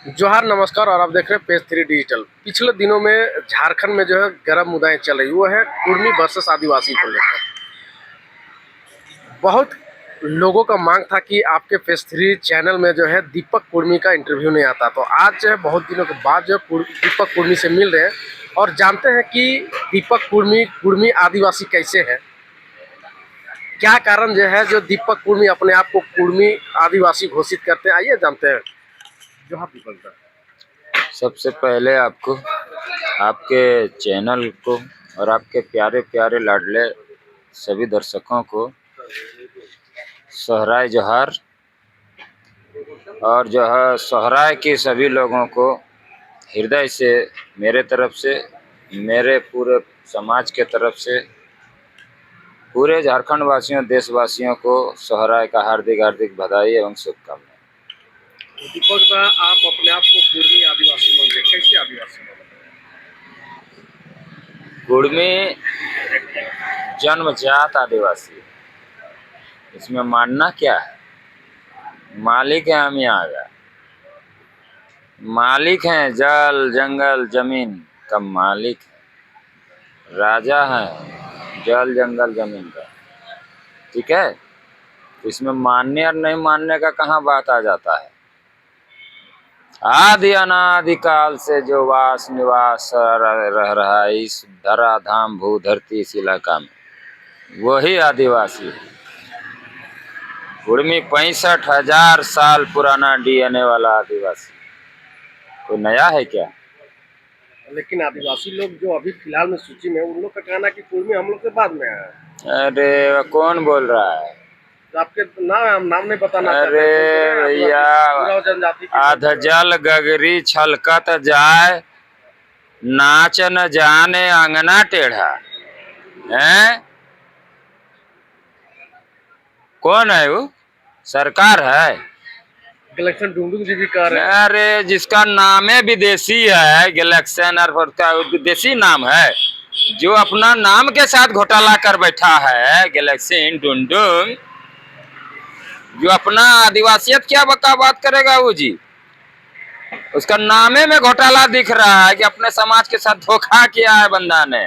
जोहार नमस्कार। और आप देख रहे हैं पेज 3 डिजिटल। पिछले दिनों में झारखंड में जो है गर्म मुद्दाएं चल रही, वो है कुर्मी वर्सेस आदिवासी को लेकर। बहुत लोगों का मांग था कि आपके पेज 3 चैनल में जो है दीपक कुर्मी का इंटरव्यू नहीं आता, तो आज जो है बहुत दिनों के बाद जो दीपक कुर्मी से मिल रहे हैं और जानते हैं कि दीपक कुर्मी आदिवासी कैसे है, क्या कारण जो है जो दीपक कुर्मी अपने आप को कुर्मी आदिवासी घोषित करते हैं। आइए जानते हैं। जोहार दीपक सर। सबसे पहले आपको आपके चैनल को और आपके प्यारे प्यारे लाडले सभी दर्शकों को सोहराय जोहार, और जो है सोहराय के सभी लोगों को हृदय से मेरे तरफ से, मेरे पूरे समाज के तरफ से, पूरे झारखंड वासियों देशवासियों को सोहराय का हार्दिक हार्दिक बधाई एवं शुभकामनाएं। दीपक दा, आप अपने आप को कुर्मी आदिवासी मानते हैं, कैसे आदिवासी मानते कुर्मी जन्मजात आदिवासी है, इसमें मानना क्या है। मालिक है हम यहाँ का, मालिक हैं जल जंगल जमीन का मालिक है, राजा है जल जंगल जमीन का। ठीक है, तो इसमें मानने और नहीं मानने का कहाँ बात आ जाता है। आदि अनादि काल से जो वास निवास रह रहा है इस धरा धाम भू धरती इस इलाका में, वही आदिवासी है। कुर्मी 65,000 साल पुराना डीएनए वाला आदिवासी, तो नया है क्या। हैं? लेकिन आदिवासी लोग जो अभी फिलहाल में सूची में है, उन लोग का कहना है कि कुर्मी हम लोग के बाद में है। अरे कौन बोल रहा है। तो आपके नाम नाम नहीं बताना चाहते अरे हैं, बोलते हैं भैया, आदिवासी पूरा जनजाति की अधजल गगरी छलकत जाए, नाच न जाने अंगना टेढ़ा है। कौन है वो, सरकार है। गलेक्शन डुंडुंग जी भी कह रहे हैं। अरे जिसका नाम है विदेशी है, गैलेक्सन और का विदेशी नाम है, जो अपना नाम के साथ घोटाला कर बैठा है गैलेक्सी डुंडुंग, जो अपना आदिवासियत क्या बका बात करेगा वो जी। उसका नामे में घोटाला दिख रहा है कि अपने समाज के साथ धोखा किया है बंदा ने।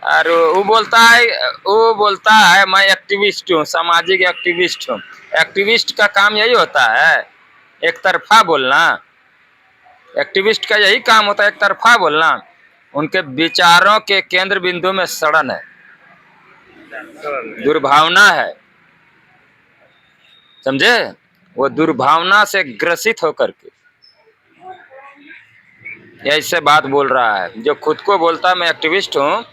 और वो बोलता है मैं एक्टिविस्ट हूँ, सामाजिक एक्टिविस्ट हूँ। एक्टिविस्ट का काम यही होता है, एक तरफा बोलना। एक्टिविस्ट का यही काम होता है, एक तरफा बोलना। उनके विचारों के केंद्र बिंदु में सड़न है, दुर्भावना है, समझे। वो दुर्भावना से ग्रसित होकर के ऐसे बात बोल रहा है। जो खुद को बोलता है मैं एक्टिविस्ट हूँ,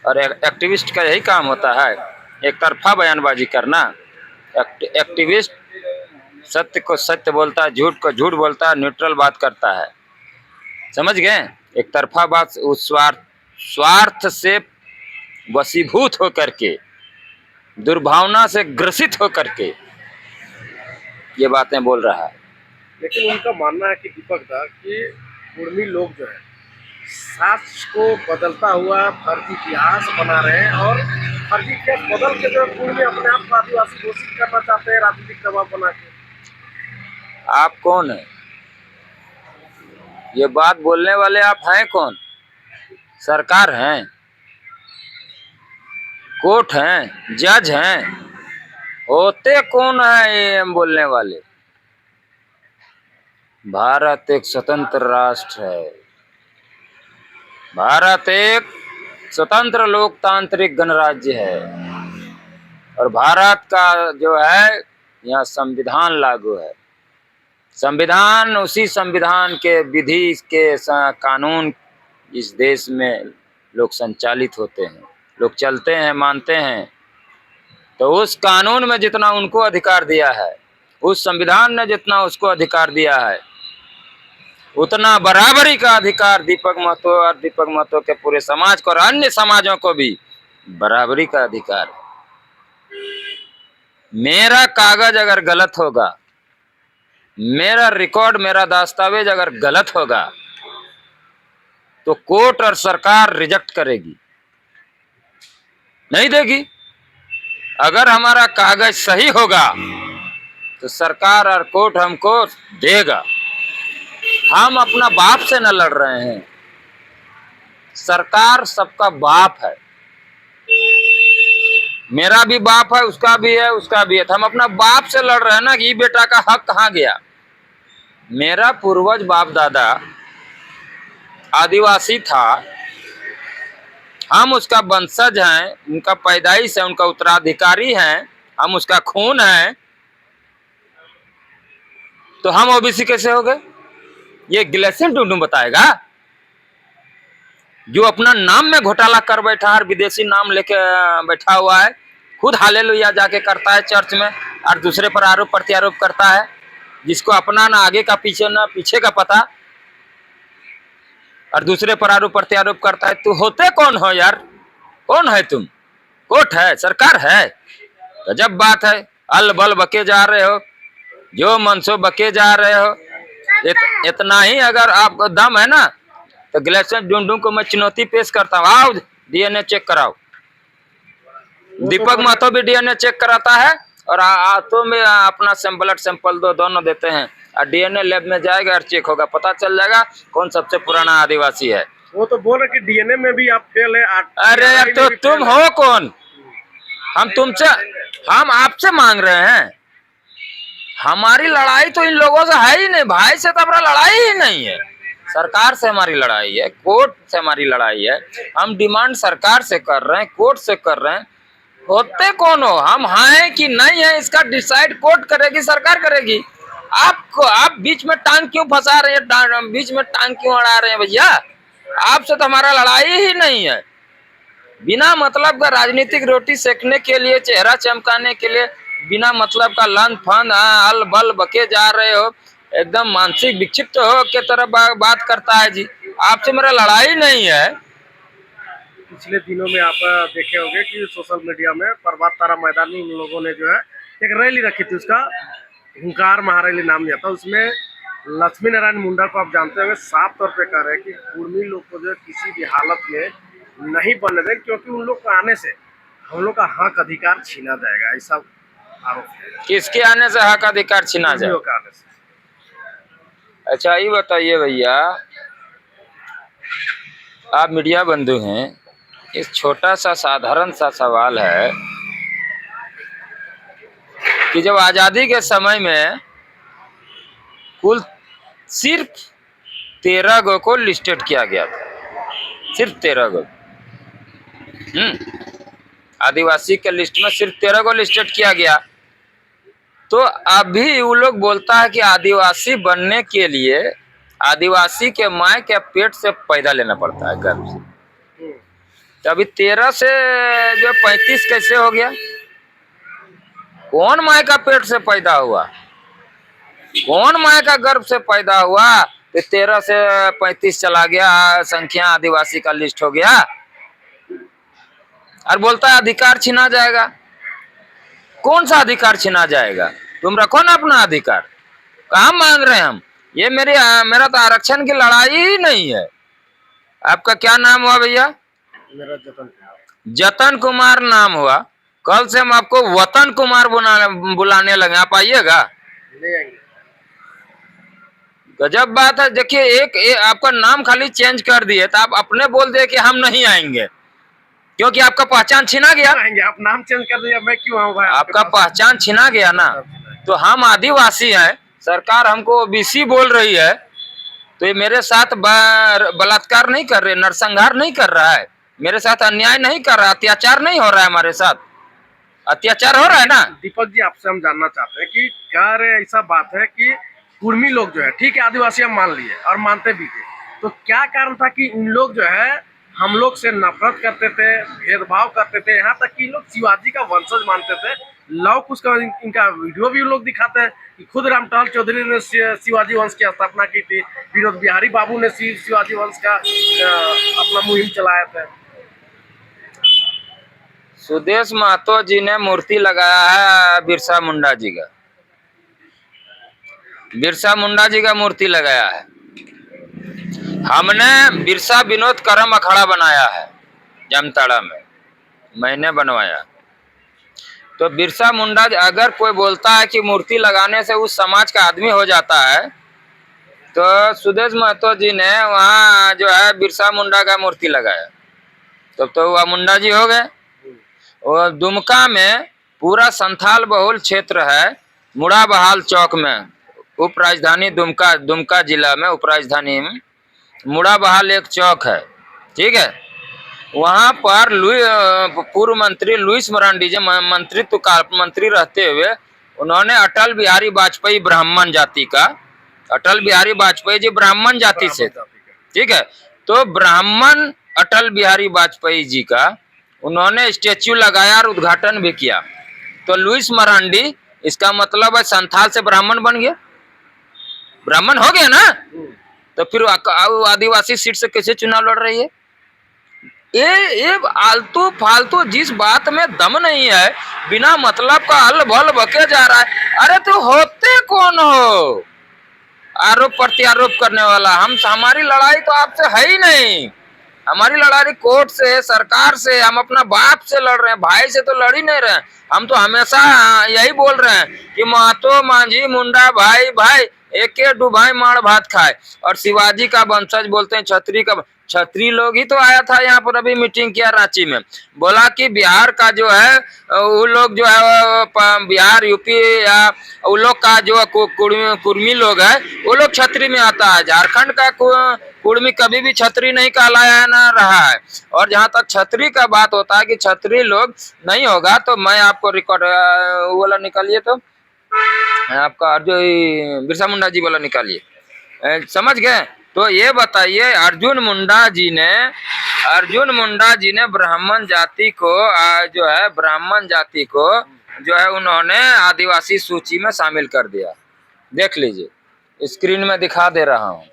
और एक्टिविस्ट का यही काम होता है एक तरफा बयानबाजी करना। एक्टिविस्ट सत्य को सत्य बोलता है, झूठ को झूठ बोलता है, न्यूट्रल बात करता है, समझ गए। एक तरफा बात, उस स्वार्थ से वशीभूत होकर के, दुर्भावना से ग्रसित होकर के ये बातें बोल रहा है। लेकिन उनका मानना है कि दीपक दा कि कुर्मी लोग जो है साक्ष को बदलता हुआ फर्जी इतिहास बना रहे हैं, और फर्जी इतिहास बदल के जो कुर्मी अपने आप को आदिवासी घोषित करना चाहते हैं, राजनीतिक दबाव बना के। आप कौन है, ये बात बोलने वाले आप हैं कौन। सरकार हैं, कोर्ट हैं, जज हैं, होते कौन है ये बोलने वाले। भारत एक स्वतंत्र राष्ट्र है, भारत एक स्वतंत्र लोकतांत्रिक गणराज्य है, और भारत का जो है यहाँ संविधान लागू है। संविधान, उसी संविधान के विधि के कानून इस देश में लोग संचालित होते हैं, लोग चलते हैं, मानते हैं। तो उस कानून में जितना उनको अधिकार दिया है, उस संविधान ने जितना उसको अधिकार दिया है, उतना बराबरी का अधिकार दीपक महतो और दीपक महतो के पूरे समाज को और अन्य समाजों को भी बराबरी का अधिकार है। मेरा कागज अगर गलत होगा, मेरा रिकॉर्ड, मेरा दस्तावेज अगर गलत होगा, तो कोर्ट और सरकार रिजेक्ट करेगी, नहीं देगी। अगर हमारा कागज सही होगा तो सरकार और कोर्ट हमको देगा। हम अपना बाप से न लड़ रहे हैं, सरकार सबका बाप है। मेरा भी बाप है, उसका भी है, उसका भी है, तो हम अपना बाप से लड़ रहे हैं ना कि ये बेटा का हक कहाँ गया। मेरा पूर्वज बाप दादा आदिवासी था, हम उसका वंशज हैं, उनका पैदाइश है, उनका उत्तराधिकारी हैं, हम उसका खून है, तो हम ओबीसी कैसे हो गए? ये गिलेसन टुंडू बताएगा, जो अपना नाम में घोटाला कर बैठा है, विदेशी नाम लेके बैठा हुआ है, खुद हालेलुया जाके करता है चर्च में, और दूसरे पर आरोप प्रत्यारोप करता है, जिसको अपना ना आगे का पीछे ना पीछे का पता, और दूसरे पर आरोप प्रत्यारोप करता है। तू होते कौन हो यार? कौन है तुम? कोर्ट है, सरकार है? गजब बात है, अल बल बके जा रहे हो, जो मनसो बके जा रहे हो। इतना ही अगर आपको दम है ना, तो गिलेसन टुंडू को मैं चुनौती पेश करता हूँ, आओ डीएनए चेक कराओ। दीपक महतो भी डीएनए चेक कराता है, और आतो में अपना ब्लड सैंपल दोनों देते हैं, और डीएनए लैब में जाएगा और चेक होगा, पता चल जाएगा कौन सबसे पुराना आदिवासी है। वो तो बोल रहे कि डीएनए में भी आप फेल है। अरे यार, तो तुम हो कौन? हम आपसे मांग रहे हैं। हमारी लड़ाई तो इन लोगों से है ही नहीं, भाई से तो हमारा लड़ाई ही नहीं है, सरकार से हमारी लड़ाई है, कोर्ट से हमारी लड़ाई है। हम डिमांड सरकार से कर रहे हैं, कोर्ट से कर रहे हैं। होते कौन हो? हम हैं कि नहीं है, इसका डिसाइड कोर्ट करेगी, सरकार करेगी। आप बीच में टांग क्यों फंसा रहे हैं, बीच में टांग क्यों अड़ा रहे हैं भैया? आपसे तो हमारा लड़ाई ही नहीं है। बिना मतलब का राजनीतिक रोटी सेकने के लिए, चेहरा चमकाने के लिए बिना मतलब का लन फन अल बल बके जा रहे हो, एकदम मानसिक विक्षिप्त हो के तरह बात करता है जी। आपसे मेरा लड़ाई नहीं है। पिछले दिनों में आप देखे होंगे कि सोशल मीडिया में प्रभात तारा मैदानी इन लोगों ने जो है एक रैली रखी थी, उसका हुंकार महारैली नाम दिया था। उसमें लक्ष्मी नारायण मुंडा को आप जानते होंगे, साफ तौर पे कह रहे हैं कि कुर्मी लोग को जो है किसी भी हालत में नहीं बनने दें, क्योंकि उन लोग को आने से हम लोग का हक अधिकार छीना जाएगा, ऐसा आरोप है। किसके आने से हक अधिकार छीना जाए? आने से। अच्छा ये बताइए भैया, आप मीडिया बंधु हैं, एक छोटा सा साधारण सा सवाल है कि जब आजादी के समय में कुल सिर्फ 13 गो को लिस्टेड किया गया था, सिर्फ 13 गो। आदिवासी के लिस्ट में सिर्फ 13 को लिस्टेड किया गया। तो अभी वो लोग बोलता है कि आदिवासी बनने के लिए आदिवासी के माँ के पेट से पैदा लेना पड़ता है, गर्भ से। तो अभी 13 से जो 35 कैसे हो गया? कौन माँ का पेट से पैदा हुआ? कौन माँ का गर्भ से पैदा हुआ? तो 13 से 35 चला गया, संख्या आदिवासी का लिस्ट हो गया, और बोलता है अधिकार छीना जाएगा। कौन सा अधिकार छीना जाएगा? तुम रखो ना अपना अधिकार। कहाँ मांग रहे हैं हम? ये मेरा तो आरक्षण की लड़ाई ही नहीं है। आपका क्या नाम हुआ भैया? मेरा जतन कुमार नाम हुआ। कल से हम आपको वतन कुमार बुलाने लगे, आप आइएगा? गजब बात है। देखिए, एक आपका नाम खाली चेंज कर दिए, तो आप अपने बोल दिए कि हम नहीं आएंगे, क्योंकि आपका पहचान छीना गया। आप नाम चेंज कर दिया, मैं क्यों आऊँ भाई? आपका पहचान छीना गया ना। तो हम आदिवासी हैं, सरकार हमको ओबीसी बोल रही है, तो ये मेरे साथ बलात्कार नहीं कर रहे, नरसंहार नहीं कर रहा है, मेरे साथ अन्याय नहीं कर रहा, अत्याचार नहीं हो रहा है, हमारे साथ अत्याचार हो रहा है ना। दीपक जी, आपसे हम जानना चाहते हैं कि क्या ऐसा बात है कि कुर्मी लोग जो है, ठीक है आदिवासी हम मान लिए और मानते भी थे, तो क्या कारण था कि इन लोग जो है हम लोग से नफरत करते थे, भेदभाव करते थे, यहाँ तक कि इन लोग शिवाजी का वंशज मानते थे। लव कुश का इनका वीडियो भी लोग दिखाते हैं कि खुद रामटहल चौधरी ने शिवाजी वंश की स्थापना की थी, विनोद बिहारी बाबू ने शिवाजी वंश का अपना मुहिम चलाया था। सुदेश महतो जी ने मूर्ति लगाया है बिरसा मुंडा जी का, बिरसा मुंडा जी का मूर्ति लगाया है। हमने बिरसा विनोद करम अखाड़ा बनाया है जामताड़ा में, मैंने बनवाया। तो बिरसा मुंडा, अगर कोई बोलता है कि मूर्ति लगाने से उस समाज का आदमी हो जाता है, तो सुदेश महतो जी ने वहाँ जो है बिरसा मुंडा का मूर्ति लगाया, तब तो वह मुंडा जी हो गए। और दुमका में पूरा संथाल बहुल क्षेत्र है, मुड़ा बहाल चौक में, उप राजधानी दुमका, दुमका जिला में उप राजधानी में मुड़ा बहाल एक चौक है, ठीक है। वहाँ पर पूर्व मंत्री लुइस मरांडी जी मंत्री रहते हुए उन्होंने अटल बिहारी वाजपेयी ब्राह्मण जाति का, अटल बिहारी वाजपेयी जी ब्राह्मण जाति से, ठीक है, तो ब्राह्मण अटल बिहारी वाजपेयी जी का उन्होंने स्टेच्यू लगाया और उद्घाटन भी किया। तो लुइस मरांडी, इसका मतलब है संथाल से ब्राह्मण बन गया, ब्राह्मण हो गया ना, तो फिर आदिवासी सीट से कैसे चुनाव लड़ रही है? ये आलतू फालतू, जिस बात में दम नहीं है, बिना मतलब का हल भल बके जा रहा है। अरे तो होते कौन हो आरोप प्रत्यारोप करने वाला? हमारी लड़ाई तो आपसे है ही नहीं, हमारी लड़ाई कोर्ट से, सरकार से, हम अपना बाप से लड़ रहे हैं, भाई से तो लड़ ही नहीं रहे। हम तो हमेशा यही बोल रहे हैं कि महतो मांझी मुंडा भाई भाई एक डुबाई मार भात खाए। और शिवाजी का वंशज बोलते हैं, छतरी का, छतरी लोग ही तो आया था यहाँ पर, अभी मीटिंग किया रांची में, बोला कि बिहार का जो है वो लोग जो है बिहार यूपी या वो लोग का जो कुर्मी लोग है वो लोग छतरी में आता है, झारखंड का कुर्मी कभी भी छतरी नहीं कहलाया ना रहा है। और जहाँ तक छतरी का बात होता है कि छतरी लोग नहीं होगा, तो मैं आपको रिकॉर्ड वो वाला निकालिए, तो आपका जो बिरसा मुंडा जी वाला निकालिए, समझ गए? तो ये बताइए, अर्जुन मुंडा जी ने ब्राह्मण जाति को जो है ब्राह्मण जाति को जो है उन्होंने आदिवासी सूची में शामिल कर दिया। देख लीजिए, स्क्रीन में दिखा दे रहा हूँ।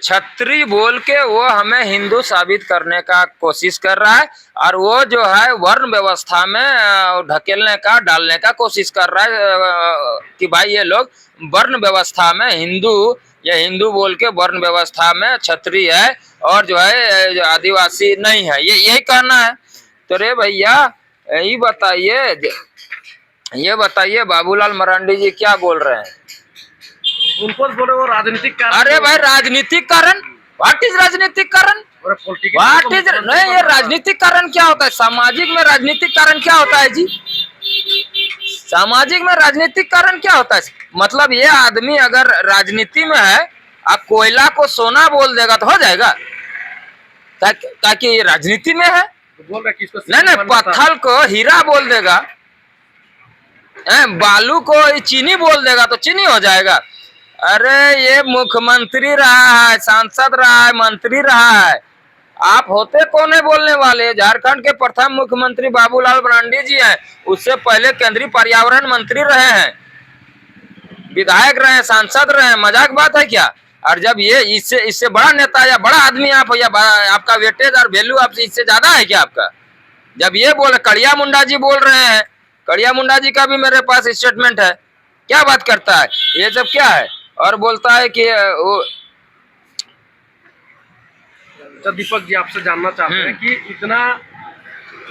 छतरी बोल के वो हमें हिंदू साबित करने का कोशिश कर रहा है, और वो जो है वर्ण व्यवस्था में ढकेलने का, डालने का कोशिश कर रहा है कि भाई ये लोग वर्ण व्यवस्था में हिंदू, या हिंदू बोल के वर्ण व्यवस्था में छतरी है और जो है आदिवासी नहीं है, ये यही कहना है। तो रे भैया ये बताइए बाबूलाल मरांडी जी क्या बोल रहे हैं? उनको बोले वो राजनीतिक कारण। अरे भाई राजनीतिक कारण, व्हाट इज राजनीतिक कारण? व्हाट इज नहीं, ये राजनीतिक कारण क्या होता है? सामाजिक में राजनीतिक कारण क्या होता है जी? सामाजिक में राजनीतिक कारण क्या होता है? मतलब ये आदमी अगर राजनीति में है, आप कोयला को सोना बोल देगा तो हो जाएगा, ताकि ये राजनीति में है। बोल रहा है कि इसको नहीं, पत्थर को हीरा बोल देगा, बालू को चीनी बोल देगा तो चीनी हो जाएगा। अरे ये मुख्यमंत्री रहा है, सांसद रहा है, मंत्री रहा है, आप होते कौन है बोलने वाले? झारखंड के प्रथम मुख्यमंत्री बाबूलाल मरांडी जी हैं, उससे पहले केंद्रीय पर्यावरण मंत्री रहे हैं, विधायक रहे हैं, सांसद रहे हैं, मजाक बात है क्या? और जब ये इससे बड़ा नेता या बड़ा आदमी आप, या आपका वेटेज और वैल्यू आपसे इससे ज्यादा है क्या आपका? जब ये कड़िया मुंडा जी बोल रहे हैं, कड़िया मुंडा जी का भी मेरे पास स्टेटमेंट है, क्या बात करता है ये सब क्या है? और बोलता है कि वो तो दीपक जी आपसे जानना चाहते हैं कि इतना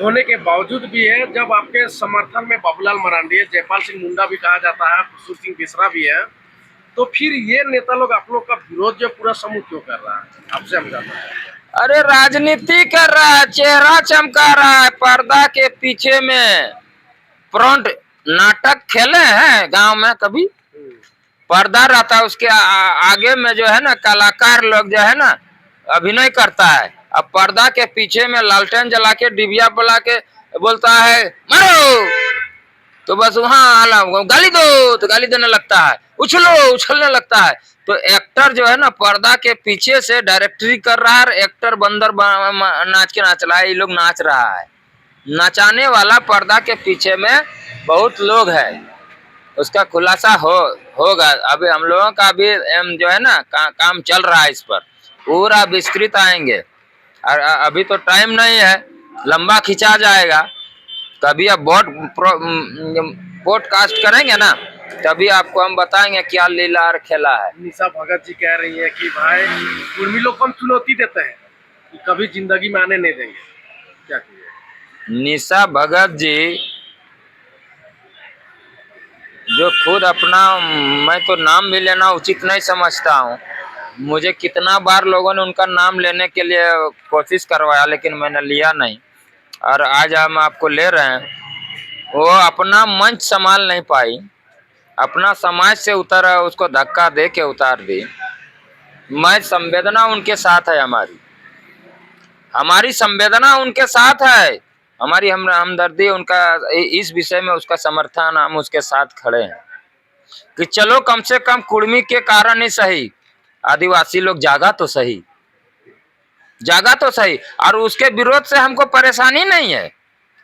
होने के बावजूद भी है, जब आपके समर्थन में बाबूलाल मरांडी है, जयपाल सिंह मुंडा भी कहा जाता है, सुर सिंह बिसरा भी है, तो फिर ये नेता लोग आप लोग का विरोध जो पूरा समूह क्यों कर रहा है? आपसे हम जानना चाहते हैं। अरे राजनीति कर रहा है, चेहरा चमका रहा है, पर्दा के पीछे में फ्रंट नाटक खेले हैं गांव में कभी? पर्दा रहता है, उसके आगे में जो है ना कलाकार लोग जो है ना अभिनय करता है, अब पर्दा के पीछे में लालटेन जला के डिबिया बुला के बोलता है मारो, तो बस वहाँ गाली दो तो गाली देने लगता है, उछलो उछलने लगता है। तो एक्टर जो है ना पर्दा के पीछे से डायरेक्टरी कर रहा है, एक्टर बंदर नाच के नाच रहा है, ये लोग नाच रहा है, नचाने वाला पर्दा के पीछे में बहुत लोग है, उसका खुलासा होगा। अभी हम लोगों का भी जो है ना काम चल रहा है, इस पर पूरा विस्तृत आएंगे, और अभी तो टाइम नहीं है, लंबा खिंचा जाएगा। कभी अब पॉडकास्ट करेंगे ना, तभी आपको हम बताएंगे क्या लीला और खेला है। निशा भगत जी कह रही है कि भाई कुर्मी लोग को हम चुनौती देते हैं कि कभी जिंदगी में आने नहीं देंगे, क्या कीजिए? निशा भगत जी जो खुद अपना, मैं तो नाम भी लेना उचित नहीं समझता हूँ। मुझे कितना बार लोगों ने उनका नाम लेने के लिए कोशिश करवाया, लेकिन मैंने लिया नहीं, और आज हम आपको ले रहे हैं। वो अपना मंच संभाल नहीं पाई, अपना समाज से उतर, उसको धक्का दे के उतार दी। मैं संवेदना उनके साथ है, हमारी संवेदना उनके साथ है, हमारी हमदर्दी उनका, इस विषय में उसका समर्थन, हम उसके साथ खड़े हैं कि चलो कम से कम कुर्मी के कारण ही सही, आदिवासी लोग जागा तो सही, जागा तो सही। और उसके विरोध से हमको परेशानी नहीं है,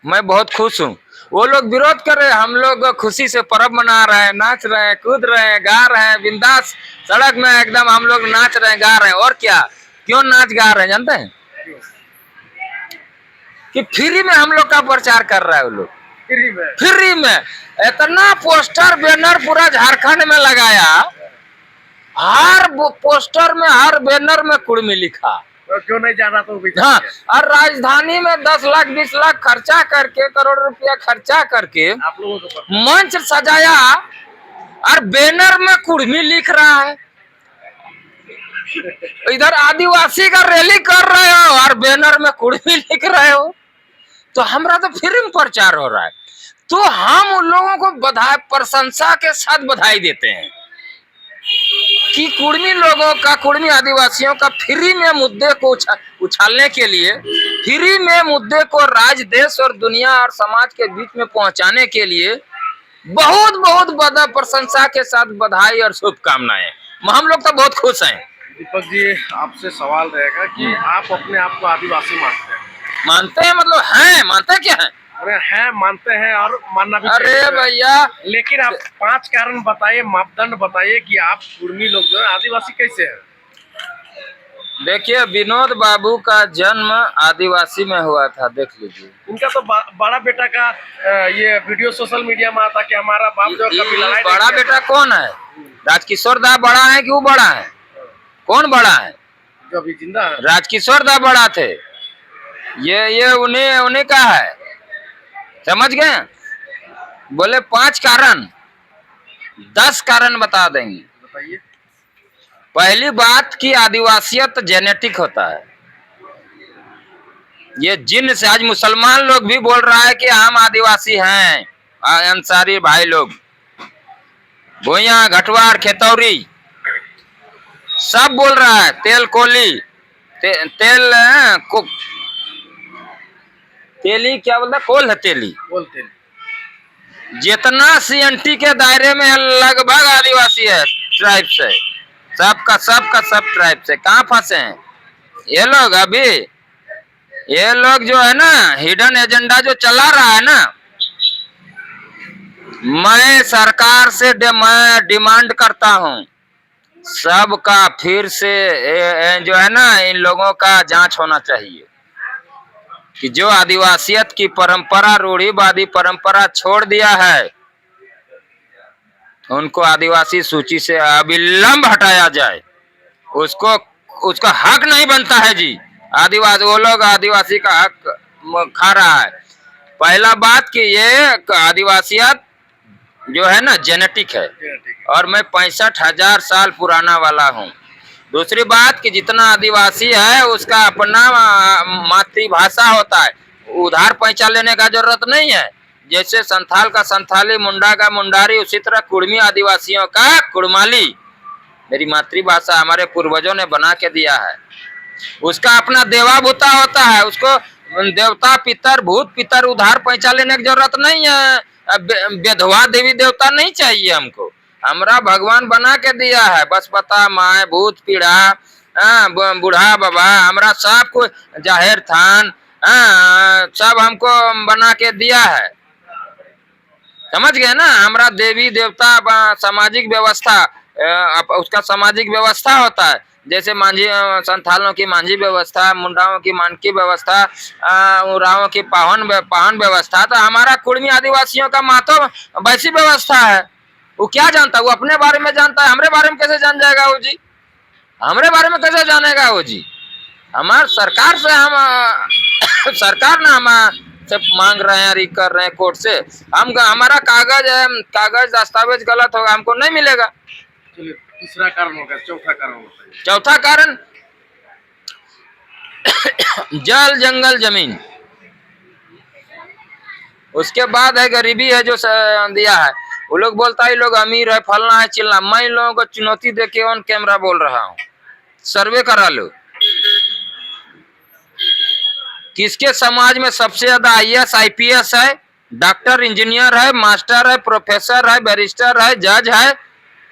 मैं बहुत खुश हूँ। वो लोग विरोध कर रहे हैं, हम लोग खुशी से पर्व मना रहे हैं, नाच रहे हैं, कूद रहे हैं, गा रहे हैं, बिंदास सड़क में एकदम हम लोग नाच रहे हैं, गा रहे हैं। और क्या, क्यों नाच गा रहे हैं जानते हैं? कि फ्री में हम लोग का प्रचार कर रहा है वो लोग, फ्री में इतना पोस्टर बैनर पूरा झारखंड में लगाया, हर पोस्टर में, हर बैनर में कुर्मी लिखा। तो क्यों नहीं जाना तो हाँ, और राजधानी में 10 लाख 20 लाख खर्चा करके, करोड़ रुपया खर्चा करके आप लोगों को मंच सजाया, और बैनर में कुर्मी लिख रहा है। इधर आदिवासी का रैली कर रहे हो और बैनर में कुर्मी लिख रहे हो, तो हमारा तो फ्री में प्रचार हो रहा है। तो हम उन लोगों को बधाई, प्रशंसा के साथ बधाई देते हैं कि कुर्मी लोगों का, कुर्मी आदिवासियों का फ्री में मुद्दे को उछालने के लिए, फ्री में मुद्दे को राज्य, देश और दुनिया और समाज के बीच में पहुंचाने के लिए बहुत बहुत बड़ा प्रशंसा के साथ बधाई और शुभकामनाएं। हम लोग तो बहुत खुश हैं। दीपक जी, आपसे सवाल रहेगा कि आप अपने आप को आदिवासी मानते हैं? मानते हैं मतलब हैं, मानते क्या है? अरे हैं, मानते हैं और मानना भी अरे चाहिए। भैया, लेकिन आप 5 कारण बताइए, मापदंड बताइए कि आप कुर्मी लोग जो है आदिवासी कैसे हैं? देखिए, विनोद बाबू का जन्म आदिवासी में हुआ था, देख लीजिए। उनका तो बड़ा बेटा का ये वीडियो सोशल मीडिया में आता कि हमारा बाप जो कभी लड़ाई बड़ा नहीं बेटा कौन है? राजकिशोर दा बड़ा है कि वो बड़ा है? कौन बड़ा है? जो अभी जिंदा है। राजकिशोर दा बड़ा थे। ये उन्हें उन्हें का है, समझ गए? बोले 5 कारण, 10 कारण बता देंगे। बताइए। पहली बात कि आदिवासियत जेनेटिक होता है, ये जिन से आज मुसलमान लोग भी बोल रहा है कि हम आदिवासी हैं, अंसारी भाई लोग, भूया, घटवार, खेतौरी सब बोल रहा है, तेल कोली, तेल तेली क्या बोलता, कोल है तेली, बोलते जितना सीएनटी के दायरे में लगभग आदिवासी है, ट्राइब से, सबका सब ट्राइब से। कहाँ फंसे हैं ये लोग? अभी ये लोग जो है ना, हिडन एजेंडा जो चला रहा है ना, मैं सरकार से मैं डिमांड करता हूँ, सबका फिर से जो है ना, इन लोगों का जांच होना चाहिए कि जो आदिवासियत की परंपरा, रूढ़िवादी परंपरा छोड़ दिया है, उनको आदिवासी सूची से अविलंब हटाया जाए। उसको, उसका हक नहीं बनता है जी। आदिवासी, वो लोग आदिवासी का हक खा रहा है। पहला बात कि ये आदिवासियत जो है ना जेनेटिक है, और मैं 65,000 साल पुराना वाला हूँ। दूसरी बात कि जितना आदिवासी है उसका अपना मातृभाषा होता है, उधार पैसा लेने का जरूरत नहीं है। जैसे संथाल का संथाली, मुंडा का मुंडारी, उसी तरह कुर्मी आदिवासियों का कुड़माली मेरी मातृभाषा हमारे पूर्वजों ने बना के दिया है। उसका अपना देवा भूता होता है, उसको देवता पितर भूत पितर उधार पैसा लेने की जरूरत नहीं है। विधवा देवी देवता नहीं चाहिए हमको, हमरा भगवान बना के दिया है। बस पता माए भूत पीड़ा, बूढ़ा बाबा, हमरा सब को जाहिर थान, सब हमको बना के दिया है, समझ गए ना? हमरा देवी देवता, सामाजिक व्यवस्था, उसका सामाजिक व्यवस्था होता है। जैसे मांझी, संथालों की मांझी व्यवस्था, मुंडाओं की मानकी व्यवस्था, उरावों की पावन व्यवस्था, तो हमारा कुर्मी आदिवासियों का मातो वैसी व्यवस्था है। वो क्या जानता है? वो अपने बारे में जानता है, हमरे बारे में कैसे जान जाएगा वो जी? हमरे बारे में कैसे जानेगा वो जी? हमार सरकार से हम सरकार ना हम से मांग रहे हैं और ये कर रहे हैं कोर्ट से, हम हमारा कागज दस्तावेज गलत होगा, हमको नहीं मिलेगा। चलिए, तीसरा कारण होगा, चौथा कारण बताइए। चौथा कारण जल जंगल जमीन, उसके बाद है गरीबी है जो दिया है। वो लोग बोलता है लोग अमीर है, फलना है, चिल्ला। मैं इन लोगों को चुनौती देके ऑन कैमरा बोल रहा हूँ, सर्वे करा लो, किसके समाज में सबसे ज्यादा IAS IPS है, डॉक्टर इंजीनियर है, मास्टर है, प्रोफेसर है, बैरिस्टर है, जज है,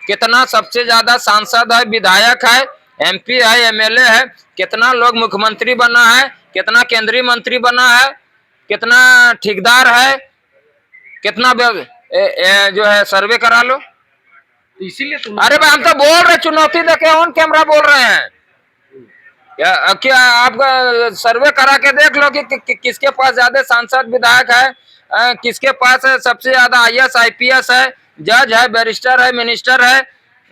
कितना सबसे ज्यादा सांसद है, विधायक है, MP है, MLA है, कितना लोग मुख्यमंत्री बना है, कितना केंद्रीय मंत्री बना है, कितना ठेकेदार है, कितना जो है, सर्वे करा लो। इसीलिए अरे भाई हम तो बोल रहे, चुनौती देके ऑन कैमरा बोल रहे हैं। क्या आप सर्वे करा के देख लो कि किसके पास ज्यादा सांसद विधायक है, किसके पास सबसे ज्यादा IAS IPS है, जज है, बैरिस्टर है, मिनिस्टर है,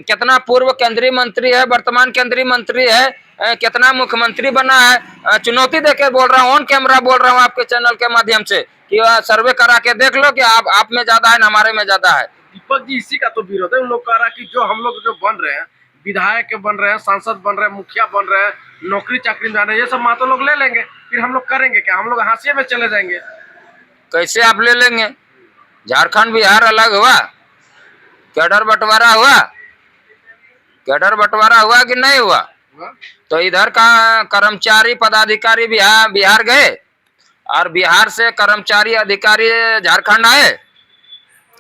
कितना पूर्व केंद्रीय मंत्री है, वर्तमान केंद्रीय मंत्री है, कितना मुख्यमंत्री बना है। चुनौती देके बोल रहा हूँ, ऑन कैमरा बोल रहा हूँ आपके चैनल के माध्यम से कि सर्वे करा के देख लो कि आप में ज्यादा है, हमारे में ज्यादा है। दीपक जी, इसी का तो विरोध है। उन लोग कह रहा कि जो हम लोग जो बन रहे हैं, विधायक बन रहे हैं, सांसद बन रहे हैं, मुखिया बन रहे हैं, नौकरी चाकरी में जा रहे हैं, ये सब मातो लोग ले लेंगे, फिर हम लोग करेंगे क्या? हम लोग हाशिए में चले जाएंगे। कैसे आप ले लेंगे? झारखंड बिहार अलग हुआ, कैडर बंटवारा हुआ, कैडर बंटवारा हुआ कि नहीं हुआ? तो इधर का कर्मचारी पदाधिकारी बिहार गए और बिहार से कर्मचारी अधिकारी झारखंड आए,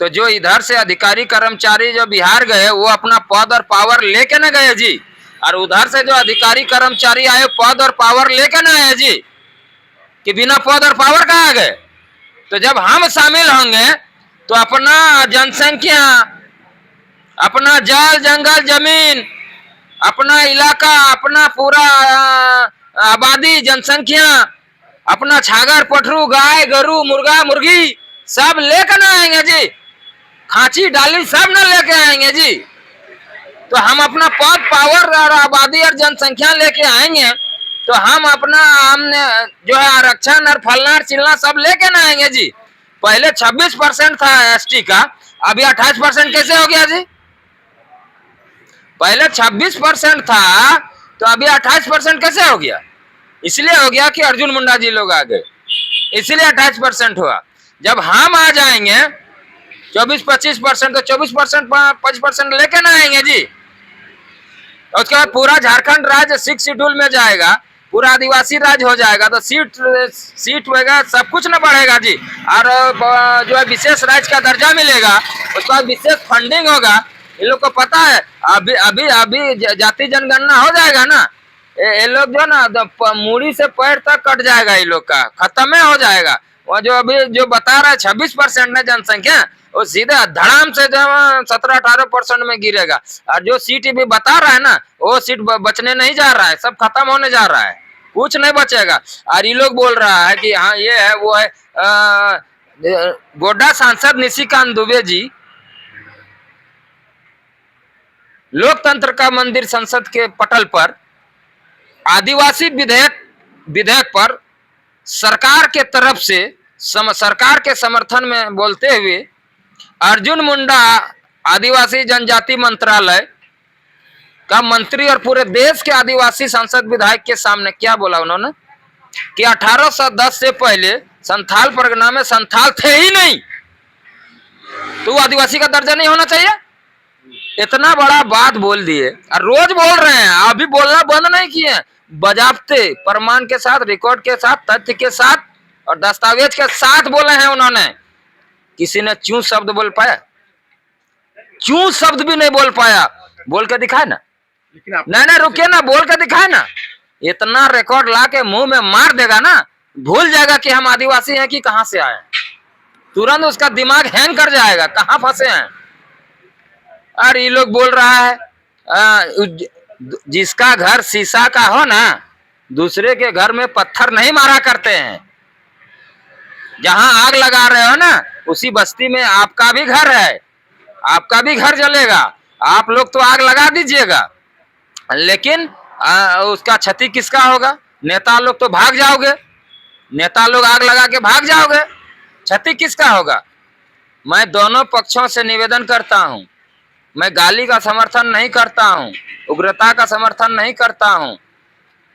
तो जो इधर से अधिकारी कर्मचारी जो बिहार गए वो अपना पद और पावर लेके न गए जी, और उधर से जो अधिकारी कर्मचारी आए पद और पावर लेके न आए जी, कि बिना पद और पावर का आ गए। तो जब हम शामिल होंगे तो अपना जनसंख्या, अपना जल जंगल जमीन, अपना इलाका, अपना पूरा आबादी जनसंख्या, अपना छागर पटरू, गाय गरू, मुर्गा मुर्गी सब लेकर ना आएंगे जी, खांची डाली सब ना लेके आएंगे जी। तो हम अपना पद पावर और आबादी और जनसंख्या लेके आएंगे तो हमने जो है आरक्षण और फलना और चिलना सब लेके ना आएंगे जी। पहले 26% था ST का, अभी 28% कैसे हो गया जी? पहले 26% था तो अभी 28% कैसे हो गया? इसलिए हो गया कि अर्जुन मुंडा जी लोग आ गए, इसलिए 28% हुआ। जब हम आ जाएंगे 24-25% तो 24% 5% लेके ना आएंगे जी। उसके बाद पूरा झारखंड राज्य 6 शेड्यूल में जाएगा, पूरा आदिवासी राज्य हो जाएगा, तो सीट वगैरह सब कुछ ना बढ़ेगा जी। और जो है विशेष राज्य का दर्जा मिलेगा, उसके बाद विशेष फंडिंग होगा। इन लोग को पता है अभी जाति जनगणना हो जाएगा ना, ये लोग जो ना मूड़ी से पैर तक कट जाएगा, ये लोग का खत्म हो जाएगा। वो जो अभी जो बता रहा है 26% है जनसंख्या, वो सीधे धड़ाम से जो 17-18% में गिरेगा। और जो सीट भी बता रहा है ना, वो सीट बचने नहीं जा रहा है, सब खत्म होने जा रहा है, कुछ नहीं बचेगा। और ये लोग बोल रहा है कि हाँ ये है वो है। गोड्डा सांसद निशिकांत दुबे जी लोकतंत्र का मंदिर संसद के पटल पर आदिवासी विधेयक पर सरकार के तरफ से सरकार के समर्थन में बोलते हुए अर्जुन मुंडा आदिवासी जनजाति मंत्रालय का मंत्री और पूरे देश के आदिवासी सांसद विधायक के सामने क्या बोला उन्होंने कि 1810 से पहले संथाल परगना में संथाल थे ही नहीं, तो आदिवासी का दर्जा नहीं होना चाहिए। इतना बड़ा बात बोल दिए और रोज बोल रहे हैं, अभी बोलना बंद नहीं किए, बजाबते प्रमाण के साथ, रिकॉर्ड के साथ, तथ्य के साथ और दस्तावेज के साथ बोले हैं उन्होंने। किसी ने चूं शब्द बोल पाया? चूं शब्द भी नहीं बोल पाया। बोल के दिखाए ना, नहीं रुकिए ना, बोल के दिखाए ना। इतना रिकॉर्ड ला के मुंह में मार देगा ना, भूल जाएगा कि हम आदिवासी हैं कि कहां से आए, तुरंत उसका दिमाग हैंग कर जाएगा, कहां फंसे हैं। और ये लोग बोल रहा है जिसका घर शीशा का हो ना, दूसरे के घर में पत्थर नहीं मारा करते हैं। जहां आग लगा रहे हो ना, उसी बस्ती में आपका भी घर है, आपका भी घर जलेगा। आप लोग तो आग लगा दीजिएगा, लेकिन उसका क्षति किसका होगा? नेता लोग तो भाग जाओगे, नेता लोग आग लगा के भाग जाओगे, क्षति किसका होगा? मैं दोनों पक्षों से निवेदन करता हूं, मैं गाली का समर्थन नहीं करता हूं, उग्रता का समर्थन नहीं करता हूं,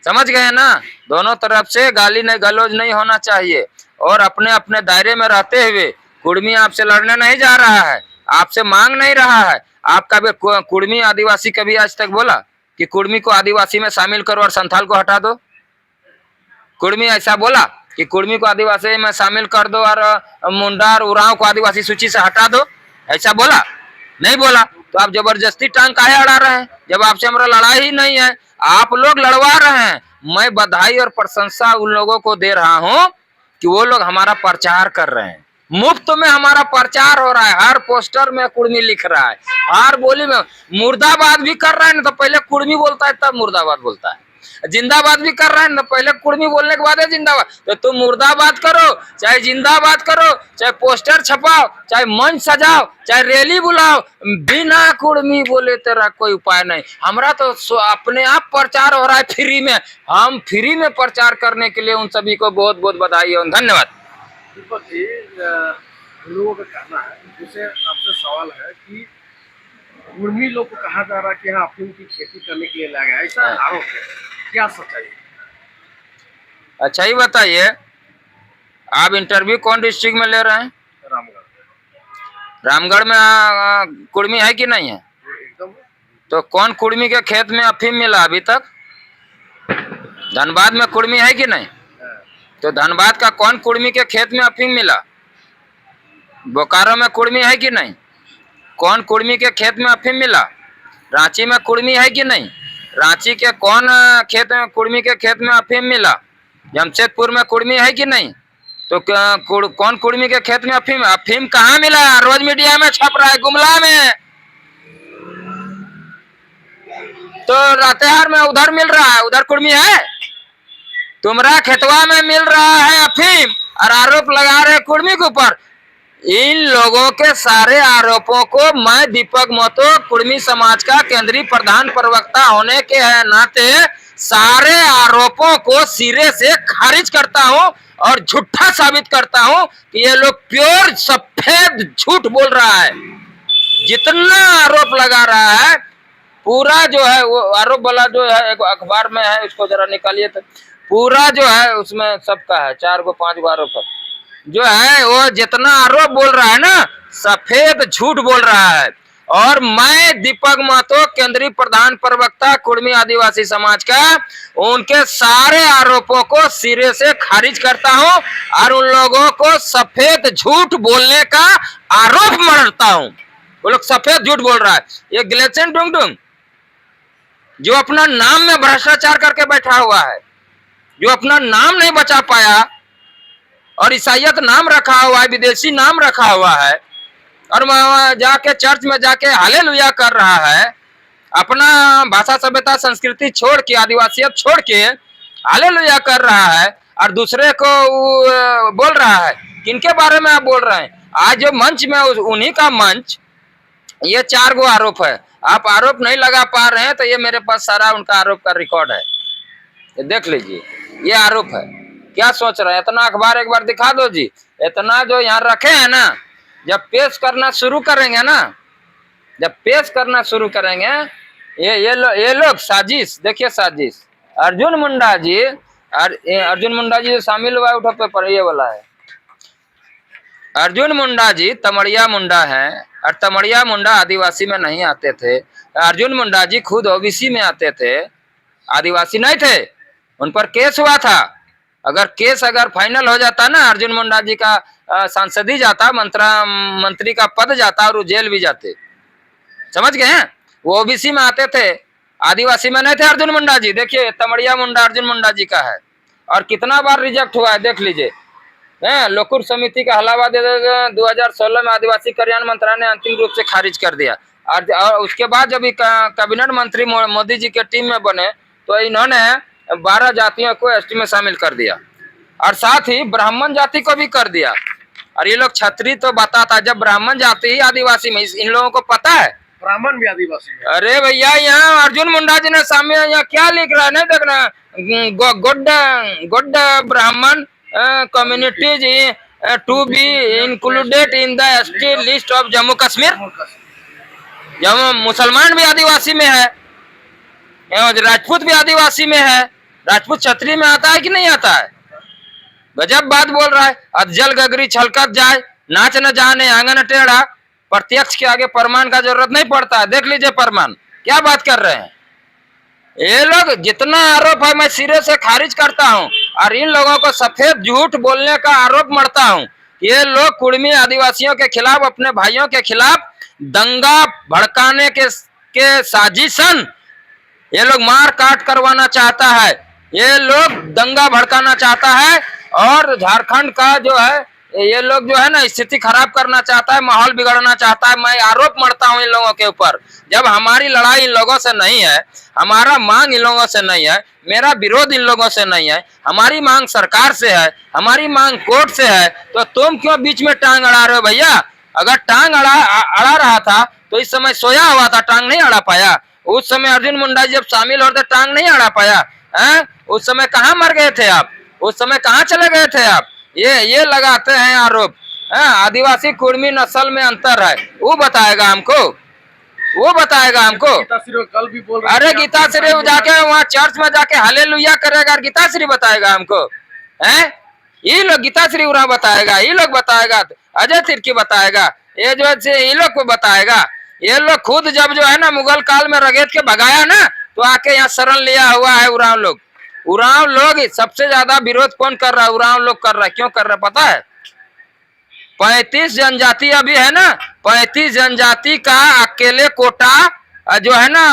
समझ गए ना? दोनों तरफ से गाली नहीं गलौज नहीं होना चाहिए, और अपने अपने दायरे में रहते हुए कुर्मी आपसे लड़ने नहीं जा रहा है, आपसे मांग नहीं रहा है। आपका भी कुर्मी आदिवासी कभी आज तक बोला कि कुर्मी को आदिवासी में शामिल करो और संथाल को हटा दो? कुर्मी ऐसा बोला कि कुर्मी को आदिवासी में शामिल कर दो और मुंडा और उरांव को आदिवासी सूची से हटा दो? ऐसा बोला? नहीं बोला। तो आप जबरदस्ती टांग काहे अड़ा रहे हैं जब आपसे हमारा लड़ाई ही नहीं है? आप लोग लड़वा रहे हैं। मैं बधाई और प्रशंसा उन लोगों को दे रहा हूं कि वो लोग हमारा प्रचार कर रहे हैं, मुफ्त में हमारा प्रचार हो रहा है। हर पोस्टर में कुर्मी लिख रहा है, हर बोली में मुर्दाबाद भी कर रहा है ना, तो पहले कुर्मी बोलता है तब मुर्दाबाद बोलता है। जिंदाबाद भी कर रहा है ना, पहले कुर्मी बोलने के बाद है जिंदाबाद। तो तुम मुर्दाबाद करो, चाहे जिंदाबाद करो, चाहे पोस्टर छपाओ, चाहे मंच सजाओ, चाहे रैली बुलाओ, बिना कुर्मी बोले तेरा कोई उपाय नहीं। हमारा तो अपने आप प्रचार हो रहा है फ्री में। हम फ्री में प्रचार करने के लिए उन सभी को बहुत बहुत बधाई और धन्यवाद। दीपक जी, हम लोगों का कहना है, जैसे आपसे सवाल है कि कुर्मी लोग को कहा जा रहा है कि यहाँ अफीम की खेती करने के लिए लाया गया, ऐसा आरोप है, क्या सच्चाई है? अच्छा ही बताइए, आप इंटरव्यू कौन डिस्ट्रिक्ट में ले रहे हैं? रामगढ़। रामगढ़ में कुर्मी है कि नहीं है? एकदम। तो कौन कुर्मी के खेत में अफीम मिला अभी तक? धनबाद में कुर्मी है कि नहीं? तो धनबाद का कौन कुर्मी के खेत में अफीम मिला? बोकारो में कुर्मी है कि नहीं? कौन कुर्मी के खेत में अफीम मिला? रांची में कुर्मी है कि नहीं? रांची के कौन खेत में कुर्मी के खेत में अफीम मिला? जमशेदपुर में कुर्मी है कि नहीं? तो कौन कुर्मी के खेत में अफीम? अफीम कहाँ मिला? रोज मीडिया में छप रहा है, गुमला में, तो लातेहार में उधर मिल रहा है, उधर कुर्मी है। तुमरा खेतवा में मिल रहा है अफीम और आरोप लगा रहे कुर्मी के ऊपर। इन लोगों के सारे आरोपों को मैं दीपक महतो कुर्मी समाज का केंद्रीय प्रधान प्रवक्ता होने के नाते सारे आरोपों को सिरे से खारिज करता हूं और झूठा साबित करता हूं कि ये लोग प्योर सफेद झूठ बोल रहा है। जितना आरोप लगा रहा है पूरा जो है वो आरोप वाला जो है एक अखबार में है, उसको जरा निकालिए तो पूरा जो है उसमें सबका है, 4 गो 5 गो आरोप है। जो है वो जितना आरोप बोल रहा है ना, सफेद झूठ बोल रहा है। और मैं दीपक महतो केंद्रीय प्रधान प्रवक्ता कुर्मी आदिवासी समाज का उनके सारे आरोपों को सिरे से खारिज करता हूं और उन लोगों को सफेद झूठ बोलने का आरोप मानता हूं। वो लोग सफेद झूठ बोल रहा है। ये गिलेसन डुंगडुंग जो अपना नाम में भ्रष्टाचार करके बैठा हुआ है, जो अपना नाम नहीं बचा पाया और ईसाइयत नाम रखा हुआ है, विदेशी नाम रखा हुआ है, और वहां जाके चर्च में जाके हालेलुया कर रहा है, अपना भाषा सभ्यता संस्कृति छोड़ के आदिवासियत छोड़ के हालेलुया कर रहा है, और दूसरे को बोल रहा है। किनके बारे में आप बोल रहे हैं? आज जो मंच में उन्हीं का मंच, ये 4 गो आरोप है। आप आरोप नहीं लगा पा रहे हैं तो ये मेरे पास सारा उनका आरोप का रिकॉर्ड है, ये देख लीजिए, ये आरोप है। क्या सोच रहे हैं? इतना अखबार एक बार दिखा दो जी। इतना जो यहाँ रखे हैं ना, जब पेश करना शुरू करेंगे ना, जब पेश करना शुरू करेंगे, ये लोग साजिश, देखिए साजिश। अर्जुन मुंडा जी, अर्जुन मुंडा जी शामिल हुआ उठो पेपर, ये वाला है। अर्जुन मुंडा जी तमड़िया मुंडा है और तमड़िया मुंडा आदिवासी में नहीं आते थे। अर्जुन मुंडा जी खुद ओबीसी में आते थे, आदिवासी नहीं थे। उन पर केस हुआ था। अगर केस फाइनल हो जाता ना, अर्जुन मुंडा जी का सांसदी जाता, मंत्री का पद जाता और वो जेल भी जाते। समझ गए हैं? वो ओबीसी में आते थे, आदिवासी में नहीं थे अर्जुन मुंडा जी। देखिए तमड़िया मुंडा अर्जुन मुंडा जी का है और कितना बार रिजेक्ट हुआ है, देख लीजिए। लोकुर समिति का हलावा दे 2016 में आदिवासी कल्याण मंत्रालय ने अंतिम रूप से खारिज कर दिया। और उसके बाद जब कैबिनेट मंत्री मोदी जी के टीम में बने तो इन्होंने 12 जातियों को एसटी में शामिल कर दिया और साथ ही ब्राह्मण जाति को भी कर दिया। और ये लोग छत्री तो बताता, जब ब्राह्मण जाति ही आदिवासी में, इन लोगों को पता है ब्राह्मण भी आदिवासी है। अरे भैया यहाँ अर्जुन मुंडा जी ने सामने यहाँ क्या लिख रहा है नहीं देखना, गोड्ड ब्राह्मण communities to be included in the ST list of Jammu Kashmir. Jammu मुसलमान भी आदिवासी में है, राजपूत भी आदिवासी में है, राजपूत क्षत्रिय में आता है कि नहीं आता है? गजब बात बोल रहा है। अज्जल गगरी छलकत जाए, नाच न जाने आंगन टेढ़ा। प्रत्यक्ष के आगे प्रमाण का जरूरत नहीं पड़ता है। देख लीजिए प्रमाण, क्या बात कर रहे हैं ये लोग। जितना आरोप है मैं सिरे से खारिज करता हूं, और इन लोगों को सफेद झूठ बोलने का आरोप मढ़ता हूं। ये लोग कुर्मी आदिवासियों के खिलाफ, अपने भाइयों के खिलाफ दंगा भड़काने के साजिशन, ये लोग मार काट करवाना चाहता है, ये लोग दंगा भड़काना चाहता है, और झारखंड का जो है ये लोग जो है ना स्थिति खराब करना चाहता है, माहौल बिगड़ना चाहता है। मैं आरोप मढ़ता हूं इन लोगों के ऊपर। जब हमारी लड़ाई इन लोगों से नहीं है, हमारा मांग इन लोगों से नहीं है, मेरा विरोध इन लोगों से नहीं है, हमारी मांग सरकार से है, हमारी मांग कोर्ट से है, तो तुम क्यों बीच में टांग अड़ा रहे हो भैया? अगर टांग अड़ा रहा था तो इस समय सोया हुआ था, टांग नहीं अड़ा पाया। उस समय अर्जुन मुंडा जब शामिल होते टांग नहीं अड़ा पाया है? उस समय कहाँ मर गए थे आप? उस समय कहाँ चले गए थे आप? ये लगाते हैं आरोप। आदिवासी कुर्मी नस्ल में अंतर है, वो बताएगा हमको, वो बताएगा हमको। कल भी बोल रहे अरे गीताश्री जाके वहाँ चर्च में जाके हालेलुया करेगा, गीताश्री बताएगा हमको हैं? ये लोग गीताश्री उरा बताएगा, ये लोग बताएगा, अजय तिर्की बताएगा, ये जो है ये लोग को बताएगा। ये लोग खुद जब जो है ना मुगल काल में रगेत के भगाया ना, तो आके यहाँ शरण लिया हुआ है उरांव लोग। उरांव लोग सबसे ज्यादा विरोध कौन कर रहा है? उरांव लोग कर रहा है। क्यों कर रहा है पता है? 35 जनजाति अभी है ना, 35 जनजाति का अकेले कोटा जो है ना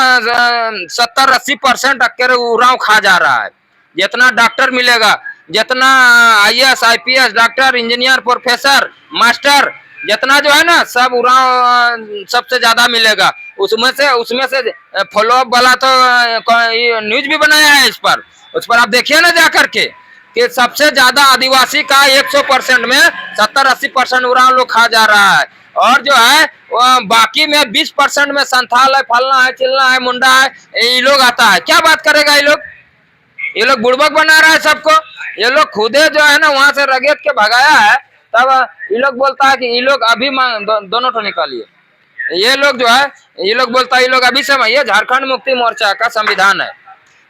70-80% अकेले उरांव खा जा रहा है। जितना डॉक्टर मिलेगा, जितना IAS IPS doctor, engineer, professor, master, जितना जो है ना सब उरांव सबसे ज्यादा मिलेगा। उसमें से फॉलोअप वाला तो न्यूज भी बनाया है इस पर, उस पर आप देखिए ना जा करके कि सबसे ज्यादा आदिवासी का 100% में 70-80% उरांव लोग खा जा रहा है, और जो है बाकी में 20% में संथाल है, फलना है, चिल्ला है, मुंडा है, ये लोग आता है। क्या बात करेगा ये लोग? ये लोग बुड़बक बना रहा है सबको। ये लोग खुदे जो है ना वहां से रगेत के भगाया है, तब ये लोग बोलता है कि ये लोग अभी दोनों तो निकालिए। ये लोग जो है ये लोग बोलता है ये लोग अभी से, ये झारखंड मुक्ति मोर्चा का संविधान है,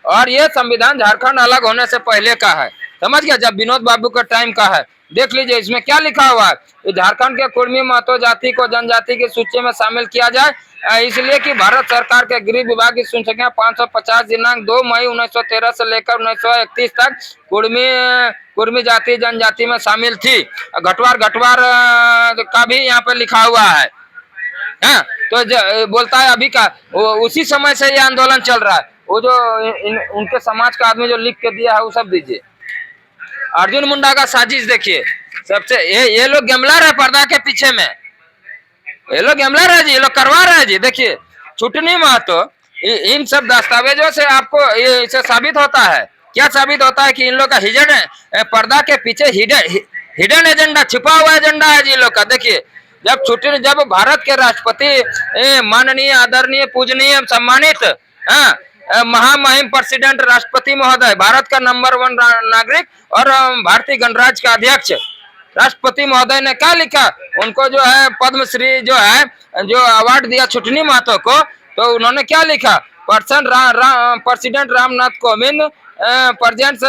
और ये संविधान झारखंड अलग होने से पहले का है, समझ गया? जब विनोद बाबू का टाइम का है। देख लीजिए इसमें क्या लिखा हुआ है, झारखंड के कुर्मी महतो जाति को जनजाति की सूची में शामिल किया जाए, इसलिए कि भारत सरकार के गृह विभाग की संख्या 550 दिनांक 2 मई 1913 से लेकर 1931 तक कुर्मी जाति जनजाति में शामिल थी। घटवार का भी यहाँ पे लिखा हुआ है। तो बोलता है अभी का उसी समय से ये आंदोलन चल रहा है। वो जो उनके समाज का आदमी जो लिख के दिया है वो सब दीजिए। अर्जुन मुंडा का साजिश देखिए, सबसे ये लोग गैम्बलर है पर्दा के पीछे में, ये लोग गैम्बलर है जी, ये लोग करवा रहे हैं जी। देखिए छुटनी महतो, इन सब दस्तावेजों से आपको इसे साबित होता है। क्या साबित होता है? कि इन लोग का हिडन पर्दा के पीछे हिडन एजेंडा, छिपा हुआ एजेंडा है जी लोग का। देखिए जब भारत के राष्ट्रपति माननीय, आदरणीय, पूजनीय, सम्मानित महामहिम प्रेसिडेंट राष्ट्रपति महोदय, भारत का नंबर 1 नागरिक और भारतीय गणराज्य का अध्यक्ष राष्ट्रपति महोदय ने क्या लिखा? उनको जो है पद्मश्री जो है जो अवार्ड दिया छुटनी महतो को, तो उन्होंने क्या लिखा? President Ramnath Kovind presents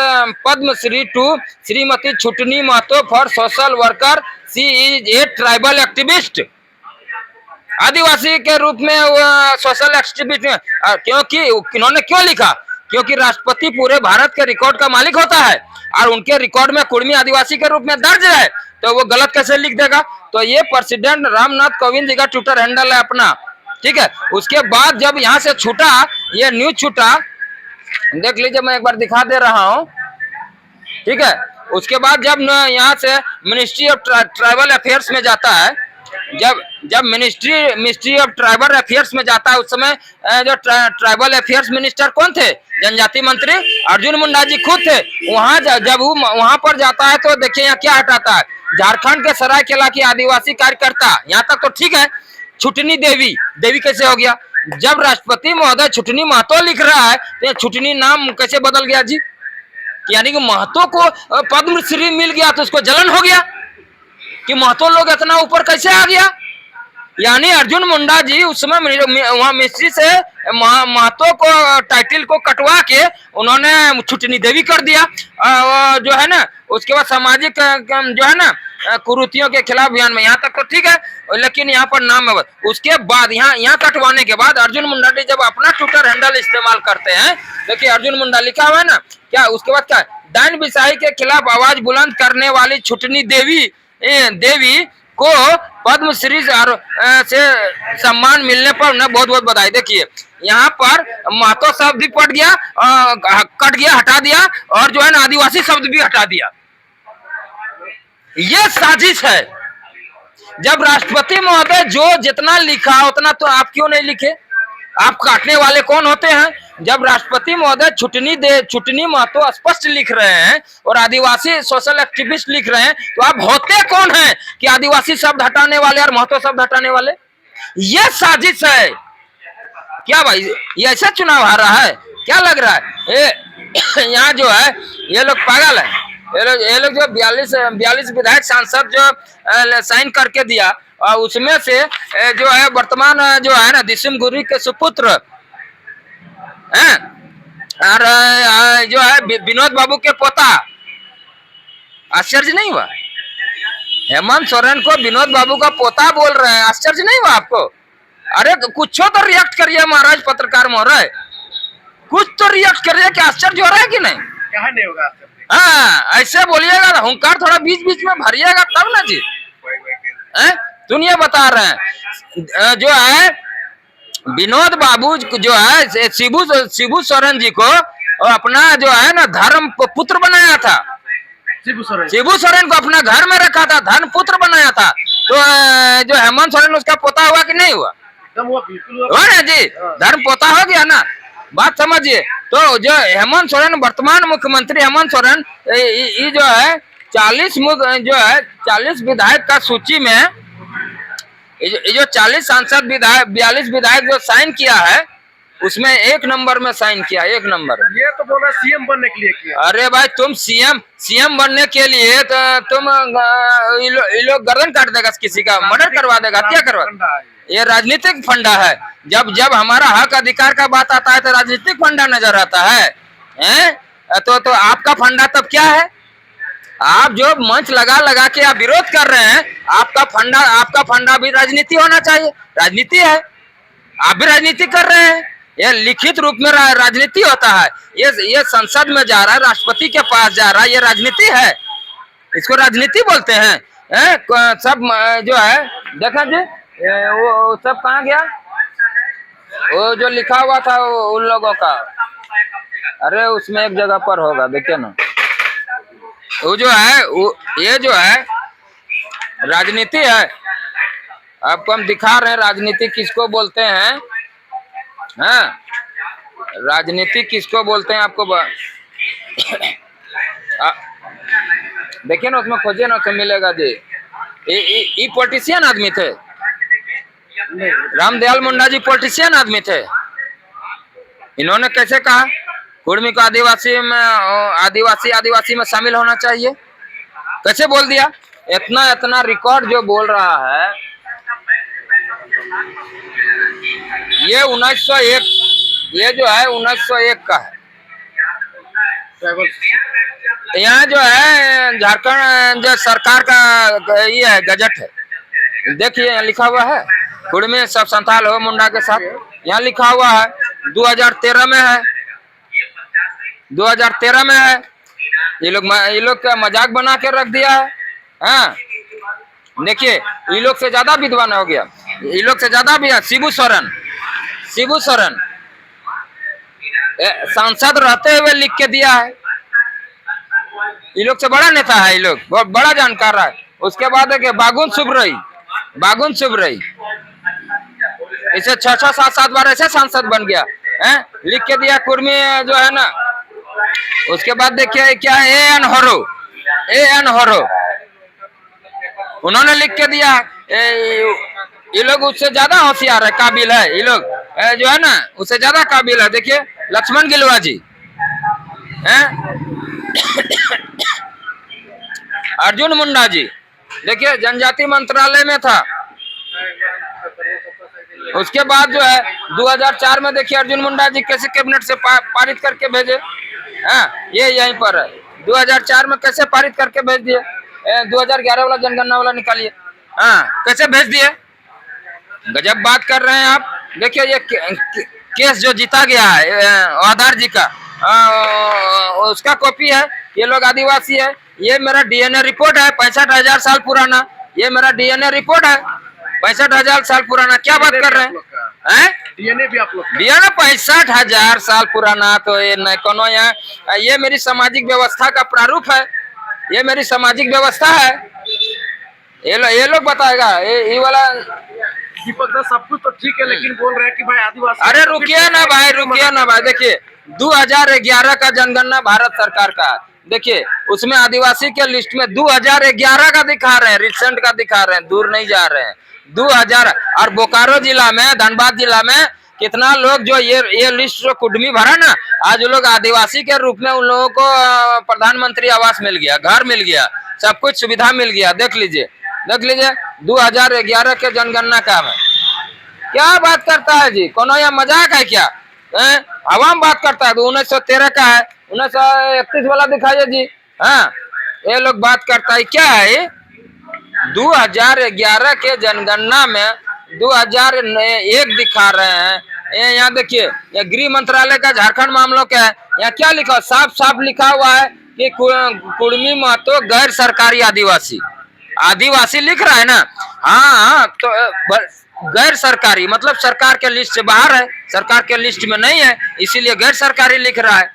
Padma Shri to Shrimati Chhutni Mahato for social worker, she is a tribal activist. आदिवासी के रूप में सोशल एक्टिविस्ट, क्योंकि इन्होंने क्यों लिखा? क्योंकि राष्ट्रपति पूरे भारत के रिकॉर्ड का मालिक होता है, और उनके रिकॉर्ड में कुर्मी आदिवासी के रूप में दर्ज है, तो वो गलत कैसे लिख देगा? तो ये प्रेसिडेंट रामनाथ कोविंद जी का ट्विटर हैंडल है अपना, ठीक है। उसके बाद जब यहाँ से छूटा, ये न्यूज छूटा, देख लीजिए मैं एक बार दिखा दे रहा हूँ, ठीक है। उसके बाद जब यहाँ से मिनिस्ट्री ऑफ ट्राइबल अफेयर्स में जाता है, जब मिनिस्ट्री ऑफ ट्राइबल अफेयर्स में जाता है, उस समय जो ट्राइबल अफेयर्स मिनिस्टर कौन थे? जनजाति मंत्री अर्जुन मुंडा जी खुद थे। जब वो वहां पर जाता है तो देखिए यहाँ क्या हटाता है? झारखंड के सरायकेला की आदिवासी कार्यकर्ता, यहाँ तक तो ठीक है। छुटनी देवी कैसे हो गया? जब राष्ट्रपति महोदय छुटनी महतो लिख रहा है तो छुटनी नाम कैसे बदल गया जी? कि यानी कि महतो को पद्मश्री मिल गया तो उसको जलन हो गया कि महतो लोग इतना ऊपर कैसे आ गया। यानी अर्जुन मुंडा जी उस समय वहां मिस्त्री से महतो को टाइटल को कटवा के उन्होंने छुटनी देवी कर दिया। जो है ना उसके बाद सामाजिक जो है ना कुरीतियों के खिलाफ अभियान में, यहाँ तक तो ठीक है, लेकिन यहाँ पर नाम है। उसके बाद यहाँ कटवाने के बाद अर्जुन मुंडा जी जब अपना ट्विटर हैंडल इस्तेमाल करते हैं, देखिए अर्जुन मुंडा लिखा हुआ है ना क्या, उसके बाद क्या, डायन बिसाई के खिलाफ आवाज बुलंद करने वाली छुटनी देवी को पद्मश्री से सम्मान मिलने पर उन्हें बहुत बहुत बधाई। देखिए यहाँ पर महतो शब्द भी कट गया, हटा दिया, और जो है ना आदिवासी शब्द भी हटा दिया। ये साजिश है। जब राष्ट्रपति महोदय जो जितना लिखा उतना तो आप क्यों नहीं लिखे? आप काटने वाले कौन होते हैं? जब राष्ट्रपति महोदय छुटनी महतो स्पष्ट लिख रहे हैं और आदिवासी सोशल एक्टिविस्ट लिख रहे हैं, तो आप होते कौन हैं कि आदिवासी शब्द हटाने वाले और महतो शब्द हटाने वाले? ये साजिश है क्या भाई? ये ऐसा चुनाव हारा है क्या लग रहा है? यहाँ जो है ये लोग पागल है। ये लोग जो 42 विधायक सांसद जो साइन करके दिया, और उसमें से जो है वर्तमान जो है ना दिसुम गुरी के सुपुत्र हैं, और जो है विनोद बाबू के पोता। आश्चर्य नहीं हुआ? हेमंत सोरेन को विनोद बाबू का पोता बोल रहे हैं, आश्चर्य नहीं हुआ आपको? अरे कुछ तो रिएक्ट करिए महाराज, पत्रकार महोदय, कुछ तो रिएक्ट करिए कि आश्चर्य हो रहा है कि नहीं? क्या नहीं होगा? हाँ ऐसे बोलिएगा, हुंकार थोड़ा बीच बीच में भरिएगा तब ना जी। सुनिए बता रहे हैं, जो है विनोद बाबू जो है शिबू सोरेन जी को अपना जो है ना धर्म पुत्र बनाया था। शिबू सोरेन को अपना घर में रखा था, धर्म पुत्र बनाया था। तो जो हेमंत सोरेन उसका पोता हुआ कि नहीं हुआ? हुआ ना जी, धर्म पोता हो गया ना, बात समझिए। तो जो हेमंत सोरेन वर्तमान मुख्यमंत्री हेमंत सोरेन, ये जो है 40 विधायक का सूची में ये जो 40 सांसद विधायक 42 विधायक जो साइन किया है, उसमें 1 नंबर में साइन किया, 1 नंबर। ये तो बोला सीएम बनने के लिए किया। अरे भाई तुम सीएम बनने के लिए तो तुम ये लोग गर्दन काट देगा, किसी का मर्डर करवा देगा, हत्या करवा। ये राजनीतिक फंडा है। जब हमारा हक अधिकार का बात आता है तो राजनीतिक फंडा नजर आता है, तो आपका फंडा तब क्या है? आप जो मंच लगा के आप विरोध कर रहे हैं, आपका फंडा भी राजनीति होना चाहिए। राजनीति है, आप भी राजनीति कर रहे हैं। ये लिखित रूप में राजनीति होता है। ये संसद में जा रहा है, राष्ट्रपति के पास जा रहा है, ये राजनीति है। इसको राजनीति बोलते हैं। सब जो है देखा जी, वो सब कहाँ गया? वो जो लिखा हुआ था उन लोगों का, अरे उसमें एक जगह पर होगा, देखिए ना। वो जो है ये जो है राजनीति है। आपको हम दिखा रहे हैं राजनीति किसको बोलते हैं। हाँ, राजनीति किसको बोलते हैं आपको देखिए ना, उसमें खोजिए ना, उसमें मिलेगा जी। ये पॉलिटिशियन आदमी थे, रामदयाल मुंडा जी पॉलिटिशियन आदमी थे। इन्होंने कैसे कहा कुर्मी को आदिवासी में शामिल होना चाहिए? कैसे बोल दिया? इतना रिकॉर्ड जो बोल रहा है, ये 1901, ये जो है 1901 का है। यहाँ जो है झारखंड जो सरकार का ये है गजट है, देखिए यहाँ लिखा हुआ है कुर्मी सब संताल हो मुंडा के साथ। यहाँ लिखा हुआ है 2013 में है, 2013 में है। ये लोग क्या मजाक बना के रख दिया है। हाँ देखिए, ये लोग से ज्यादा विद्वान हो गया, ये लोग से ज्यादा भी। शिबू सोरेन सांसद रहते हुए लिख के दिया है। ये लोग से बड़ा नेता है, ये लोग बहुत बड़ा जानकार है। उसके बाद है बागुन सुबरई इसे 6-7 बार ऐसे सांसद बन गया है, लिख के दिया कुर्मी जो है ना। उसके बाद देखिए क्या ए एन होरो उन्होंने लिख के दिया। ये लोग उससे ज्यादा होशियार है, काबिल है। ये लोग जो है ना उससे ज्यादा काबिल है। देखिए लक्ष्मण गिलुआ जी हैं, अर्जुन मुंडा जी, देखिए जनजाति मंत्रालय में था। उसके बाद जो है 2004 में देखिए अर्जुन मुंडा जी कैसे कैबिनेट से पारित करके भेजे। हाँ, ये यहीं पर है। 2004 में कैसे पारित करके भेज दिए। 2011 वाला जनगणना वाला निकालिए। हाँ, कैसे भेज दिए। गजब बात कर रहे हैं आप। देखिए ये केस जो जीता गया है आधार जी का, उसका कॉपी है। ये लोग आदिवासी है। ये मेरा डीएनए रिपोर्ट है 65,000 साल पुराना। ये मेरा डीएनए रिपोर्ट है 65,000 साल पुराना। क्या बात कर रहे हैं? डीएनए भी आप लोग का? डीएनए 65,000 साल पुराना। तो ये न कोनो यहाँ, ये मेरी सामाजिक व्यवस्था का प्रारूप है। ये मेरी सामाजिक व्यवस्था है। ये लोग बताएगा। ये वाला दीपक दा सब कुछ तो ठीक है, लेकिन बोल रहे हैं कि भाई आदिवासी। अरे रुकिए ना भाई, रुकिए ना भाई। देखिए 2011 का जनगणना भारत सरकार का, देखिए उसमें आदिवासी के लिस्ट में 2011 का दिखा रहे हैं, रिसेंट का दिखा रहे हैं, दूर नहीं जा रहे हैं। 2000 और बोकारो जिला में, धनबाद जिला में कितना लोग जो ये लिस्ट जो कुडमी भरा ना, आज वो लोग आदिवासी के रूप में उन लोगों को प्रधानमंत्री आवास मिल गया, घर मिल गया, सब कुछ सुविधा मिल गया। देख लीजिए 2011 के जनगणना का है। क्या बात करता है जी, कोनो यहाँ मजाक है क्या? हवा में बात करता है। तो 1913 का है, 1931 वाला दिखाइए जी। हाँ, ये लोग बात करता है क्या है। 2011 के जनगणना में 2001 दिखा रहे हैं। यहाँ देखिए, ये गृह मंत्रालय का झारखंड मामलों का है। यहाँ क्या लिखा, साफ साफ लिखा हुआ है कि कुड़मी महतो गैर सरकारी आदिवासी। आदिवासी लिख रहा है ना। हाँ, तो गैर सरकारी मतलब सरकार के लिस्ट से बाहर है, सरकार के लिस्ट में नहीं है, इसीलिए गैर सरकारी लिख रहा है।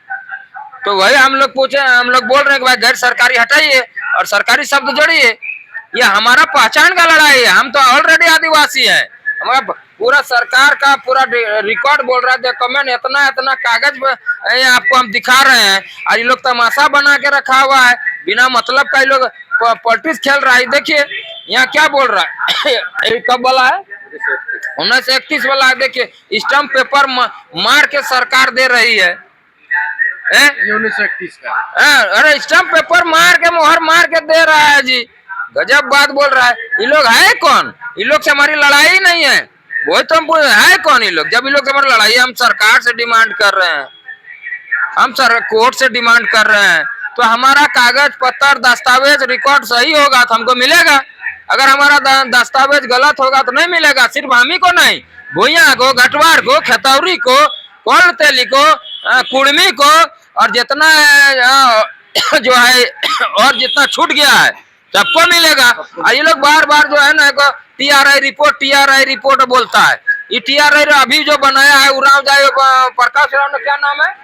तो वही हम लोग पूछे, हम लोग बोल रहे हैं कि भाई गैर सरकारी हटाइए और सरकारी शब्द जोड़िए। ये हमारा पहचान का लड़ाई है। हम तो ऑलरेडी आदिवासी है। हमारा पूरा सरकार का पूरा रिकॉर्ड बोल रहा है। देखो मैंने इतना कागज आपको हम दिखा रहे हैं। आज ये लोग तमाशा बना के रखा हुआ है, बिना मतलब का ये लोग पॉलिटिक्स खेल रहा है। देखिए यहाँ क्या बोल रहा है। कब बोला है? 1931 वाला। देखिए स्टम्प पेपर मार के सरकार दे रही है। 1931 का? अरे स्टम्प पेपर मार के, मोहर मार के दे रहा है जी। गजब बात बोल रहा है। ये लोग है कौन? ये लोग से हमारी लड़ाई नहीं है। वही तो हम है कौन ये लोग? जब ये लोग से हमारी लड़ाई, हम सरकार से डिमांड कर रहे हैं, हम कोर्ट से डिमांड कर रहे हैं। तो हमारा कागज पत्तर दस्तावेज रिकॉर्ड सही होगा तो हमको मिलेगा। अगर हमारा दस्तावेज गलत होगा तो नहीं मिलेगा। सिर्फ हम ही को नहीं, भुइयां को, घटवार को, खतौरी को, कोल तेली को, कुड़मी को, और जितना जो है और जितना छूट गया है सबको मिलेगा। और ये लोग बार बार जो है ना टीआरआई रिपोर्ट बोलता है। ये टीआरआई अभी जो बनाया है उराव जाए प्रकाश राव ने, क्या नाम है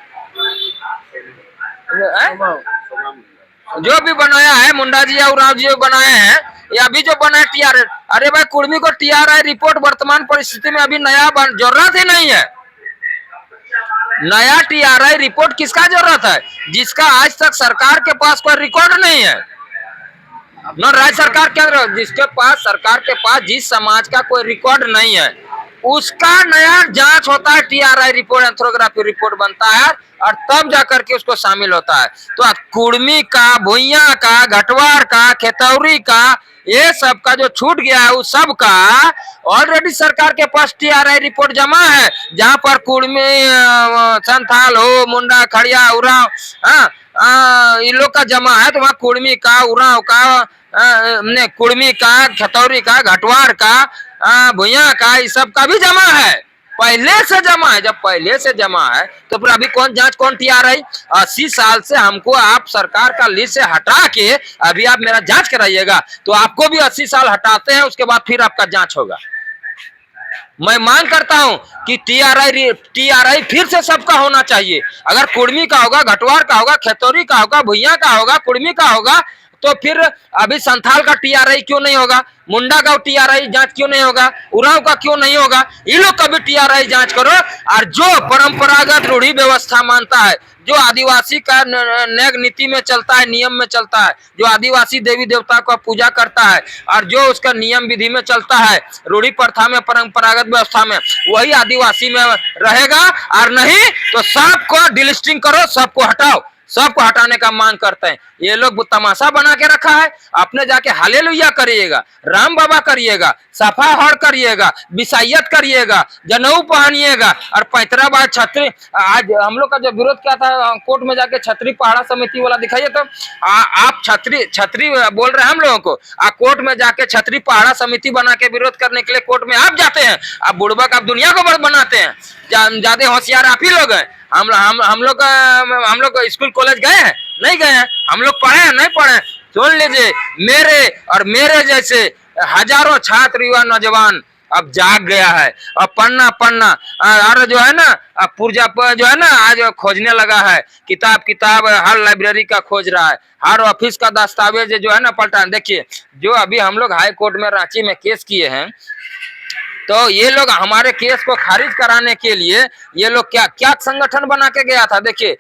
जो भी बनाया है, मुंडा जी या उराव जी बनाए हैं, ये अभी जो बना है टीआरआई। अरे भाई कुड़मी को टीआरआई रिपोर्ट वर्तमान परिस्थिति में अभी नया जरूरत ही नहीं है। नया टीआरआई रिपोर्ट किसका जरूरत है? जिसका आज तक सरकार के पास कोई रिकॉर्ड नहीं है। न राज्य सरकार के, जिसके पास सरकार के पास जिस समाज का कोई रिकॉर्ड नहीं है उसका नया जांच होता है। टीआरआई रिपोर्ट, एंथ्रोग्राफी रिपोर्ट बनता है और तब जाकर के उसको शामिल होता है। तो कुड़मी का, भुइयां का, घटवार का, खेतौरी का, ये सब का जो छूट गया है उस सब का ऑलरेडी सरकार के पास टीआरआई रिपोर्ट जमा है। जहां पर कुड़मी, संथाल हो, मुंडा, खड़िया, उराव, इन लोग का जमा है। तो वहाँ कुड़मी का, उराव का, कुड़मी का, खतौरी का, घटवार का, भुइयां का, इस सब का भी जमा है। पहले से जमा है। जब पहले से जमा है तो फिर अभी कौन जांच, कौन टीआरआई? 80 साल से हमको आप सरकार का लिस्ट से हटा के अभी आप मेरा जांच कराइएगा तो आपको भी 80 साल हटाते हैं, उसके बाद फिर आपका जांच होगा। मैं मांग करता हूं कि टीआरआई फिर से सबका होना चाहिए। अगर कुड़मी का होगा, घटवार का होगा, खेतौरी का होगा, भुइयां का होगा, कुड़मी का होगा, तो फिर अभी संथाल का टीआरआई क्यों नहीं होगा? मुंडा का टीआरआई जांच क्यों नहीं होगा? उराव का क्यों नहीं होगा? ये लोग का भी टीआरआई जांच करो। और जो परंपरागत रूढ़ी व्यवस्था मानता है, जो आदिवासी का नेग नीति में चलता है, नियम में चलता है, जो आदिवासी देवी देवता का पूजा करता है और जो उसका नियम विधि में चलता है, रूढ़ी प्रथा में, परंपरागत व्यवस्था में, वही आदिवासी में रहेगा। और नहीं तो सबको डिलिस्टिंग करो, सबको हटाओ, सबको हटाने का मांग करते हैं। ये लोग तमाशा बना के रखा है। अपने जाके हालेलुया करिएगा, राम बाबा करिएगा, सफा हड़ करिएगा, बिसाइयत करिएगा, जनेऊ पहनिएगा और पैतरा बाद छतरी। आज हम लोग का जो विरोध किया था कोर्ट में जाके छतरी पहाड़ा समिति वाला दिखाइए तो आप छतरी छतरी बोल रहे हैं हम लोगों को। कोर्ट में जाके छतरी पहाड़ा समिति बना के विरोध करने के लिए कोर्ट में आप जाते हैं। आप बुड़बक आप दुनिया को बनाते हैं। ज्यादा होशियार आप ही लोग हैं। हम लोग स्कूल कॉलेज गए हैं? नहीं गए हैं। हम लोग पढ़े हैं? नहीं पढ़े। सुन लीजिए, मेरे और मेरे जैसे हजारों छात्र युवा नौजवान अब जाग गया है। अब पढ़ना और जो है ना पुर्जा जो है ना आज खोजने लगा है। किताब हर लाइब्रेरी का खोज रहा है, हर ऑफिस का दस्तावेज जो है ना पलटा। देखिए, जो अभी हम लोग हाई कोर्ट में रांची में केस किए हैं, तो ये लोग हमारे केस को खारिज कराने के लिए ये लोग क्या संगठन बना के गया था। देखिए,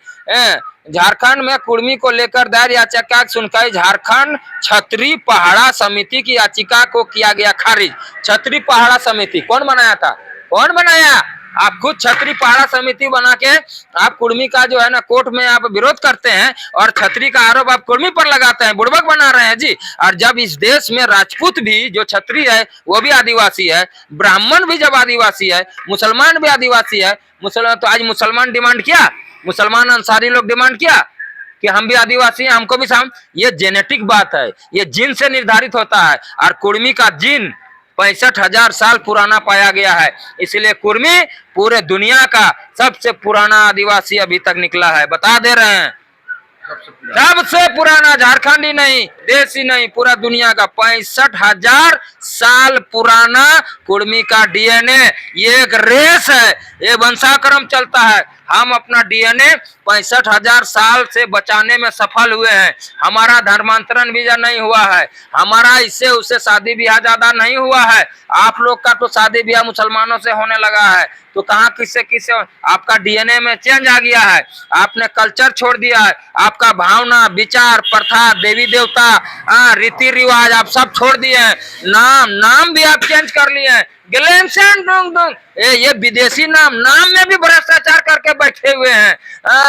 झारखंड में कुर्मी को लेकर दायर याचिका की सुनवाई झारखंड छतरी पहाड़ा समिति की याचिका को किया गया खारिज। छतरी पहाड़ा समिति कौन बनाया था? कौन बनाया? आप खुद छतरी पहाड़ा समिति बना के आप कुर्मी का जो है ना कोर्ट में आप विरोध करते हैं और छतरी का आरोप आप कुर्मी पर लगाते हैं, बुड़बक बना रहे हैं जी। और जब इस देश में राजपूत भी जो छतरी है वो भी आदिवासी है, ब्राह्मण भी जब आदिवासी है, मुसलमान भी आदिवासी है। तो आज मुसलमान डिमांड किया, मुसलमान अंसारी लोग डिमांड किया कि हम भी आदिवासी हैं, हमको भी साम। ये जेनेटिक बात है, ये जीन से निर्धारित होता है। और कुर्मी का जीन 65,000 साल पुराना पाया गया है। इसलिए कुर्मी पूरे दुनिया का सबसे पुराना आदिवासी अभी तक निकला है। बता दे रहे हैं, सबसे पुराना झारखंड ही नहीं, देश ही नहीं, पूरा दुनिया का 65,000 साल पुराना कुर्मी का डीएनए। ये एक रेस है, ये वंशाक्रम चलता है। हम अपना डीएनए 65,000 साल से बचाने में सफल हुए हैं। हमारा धर्मांतरण भी नहीं हुआ है, हमारा इससे उससे शादी ब्याह ज्यादा नहीं हुआ है। आप लोग का तो शादी ब्याह मुसलमानों से होने लगा है, तो कहाँ किससे आपका डीएनए में चेंज आ गया है। आपने कल्चर छोड़ दिया है, आपका भावना, विचार, प्रथा, देवी देवता, रीति रिवाज आप सब छोड़ दिए हैं। नाम भी आप चेंज कर लिए हैं। ये विदेशी नाम में भी भ्रष्टाचार करके बैठे हुए हैं।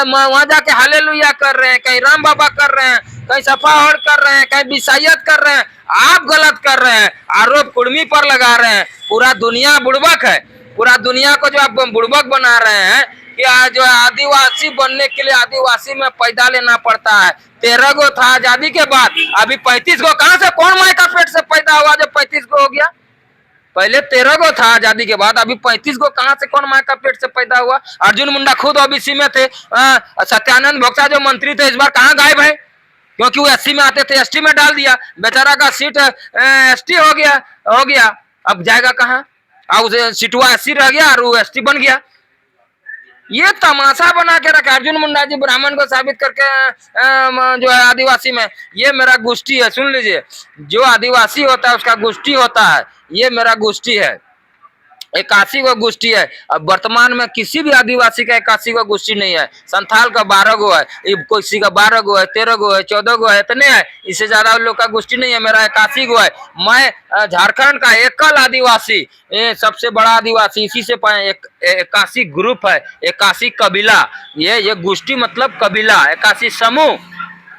वहां जाके हालेलुया कर रहे हैं, कहीं राम बाबा कर रहे हैं, कहीं सफाहड़ कर रहे हैं, कहीं बिसाइयत कर रहे हैं। आप गलत कर रहे हैं, आरोप कुर्मी पर लगा रहे हैं। पूरा दुनिया बुड़बक है। पूरा दुनिया को जो आप बुड़बक बना रहे हैं कि जो आदिवासी बनने के लिए आदिवासी में पैदा लेना पड़ता है। 13 गो था आजादी के बाद, अभी 35 गो कहां से, कौन माई का पेट से पैदा हुआ जो 35 गो हो गया? पहले 13 गो था आजादी के बाद, अभी 35 गो कहां से, कौन माई का पेट से पैदा हुआ? अर्जुन मुंडा खुद ओबीसी में थे। सत्यानंद भोक्ता जो मंत्री थे इस बार कहाँ गायब है? क्योंकि वो एससी में आते थे, एसटी में डाल दिया। बेचारा का सीट एसटी हो गया। अब जाएगा कहाँ? उसे सीटवा एससी रह गया और वो एसटी बन गया। ये तमाशा बना के रखा। अर्जुन मुंडा जी ब्राह्मण को साबित करके जो है आदिवासी में, ये मेरा गोष्ठी है। सुन लीजिए, जो आदिवासी होता है उसका गोष्ठी होता है, ये मेरा गोष्ठी है। 81 गो गोष्ठी है। अब वर्तमान में किसी भी आदिवासी का 81 गो गोष्ठी नहीं है। संथाल का 12 गो है, किसी का 12 गो है, 13 गो है, 14 गो है, इतने है। इससे ज्यादा लोग का गोष्ठी नहीं है। मेरा 81 गो है। मैं झारखंड का एकल आदिवासी, सबसे बड़ा आदिवासी, इसी से 81 ग्रुप है, 81 कबीला। ये गोष्ठी मतलब कबीला, 81 समूह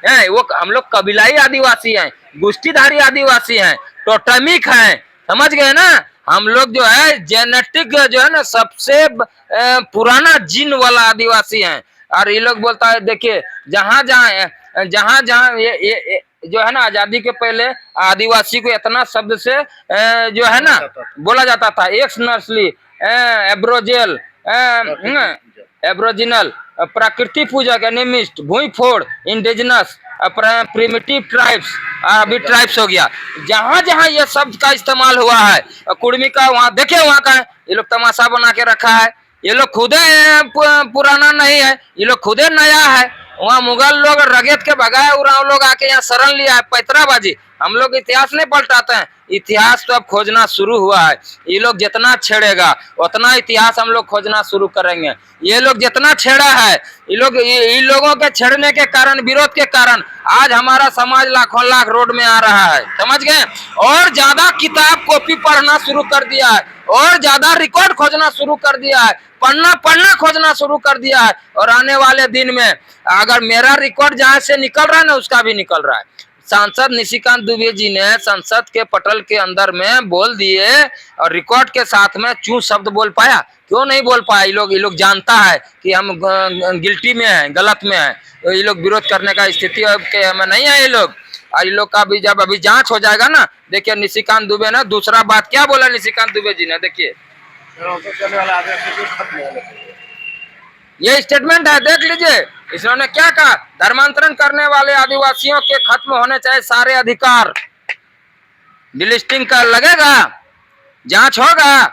है। वो हम लोग कबीलाई आदिवासी हैं, गोष्ठीधारी आदिवासी हैं, टोटमिक हैं। समझ गए ना? हम लोग जो है जेनेटिक जो है ना सबसे पुराना जीन वाला आदिवासी हैं। और ये लोग बोलता है, देखिए जहां जहां ये जो है ना आजादी के पहले आदिवासी को इतना शब्द से जो है ना बोला जाता था, एक्स नस्ली, एब्रोजिनल, प्रकृति पूजक, एनिमिस्ट, भूमि फोड़, इंडिजिनस, प्रिमिटिव ट्राइब्स, अभी ट्राइब्स हो गया। जहां जहां ये शब्द का इस्तेमाल हुआ है कुर्मी का, वहां देखिए वहां का है। ये लोग तमाशा बना के रखा है। ये लोग खुदे पुराना नहीं है, ये लोग खुदे नया है। वहाँ मुगल लोग रगेत के भगाए, उराव लोग आके यहाँ शरण लिया है। पैतराबाजी हम लोग इतिहास नहीं पलटाते हैं, इतिहास तो अब खोजना शुरू हुआ है। ये लोग जितना छेड़ेगा उतना इतिहास हम लोग खोजना शुरू करेंगे। ये लोग जितना छेड़ा है, इन लोगों के छेड़ने के कारण, विरोध के कारण आज हमारा समाज लाखों लाख रोड में आ रहा है, समझ गए। और ज्यादा किताब कॉपी पढ़ना शुरू कर दिया है, और ज्यादा रिकॉर्ड खोजना शुरू कर दिया है, पढ़ना खोजना शुरू कर दिया है। और आने वाले दिन में अगर मेरा रिकॉर्ड जहां से निकल रहा है ना, उसका भी निकल रहा है। सांसद निशिकांत दुबे जी ने संसद के पटल के अंदर में बोल दिए, और रिकॉर्ड के साथ में चूं शब्द बोल पाया, क्यों नहीं बोल पाया? ये लोग जानता है कि हम गिल्टी में हैं, गलत में हैं। ये लोग विरोध करने का स्थिति के में नहीं है। ये लोग का भी जब अभी जांच हो जाएगा ना, देखिए निशिकांत दुबे ने दूसरा बात क्या बोला, निशिकांत दुबे जी ने, देखिए ये स्टेटमेंट है, देख लीजिए। इसने क्या कहा, धर्मांतरण करने वाले आदिवासियों के खत्म होने चाहिए सारे अधिकार। डिलिस्टिंग का लगेगा, जांच होगा,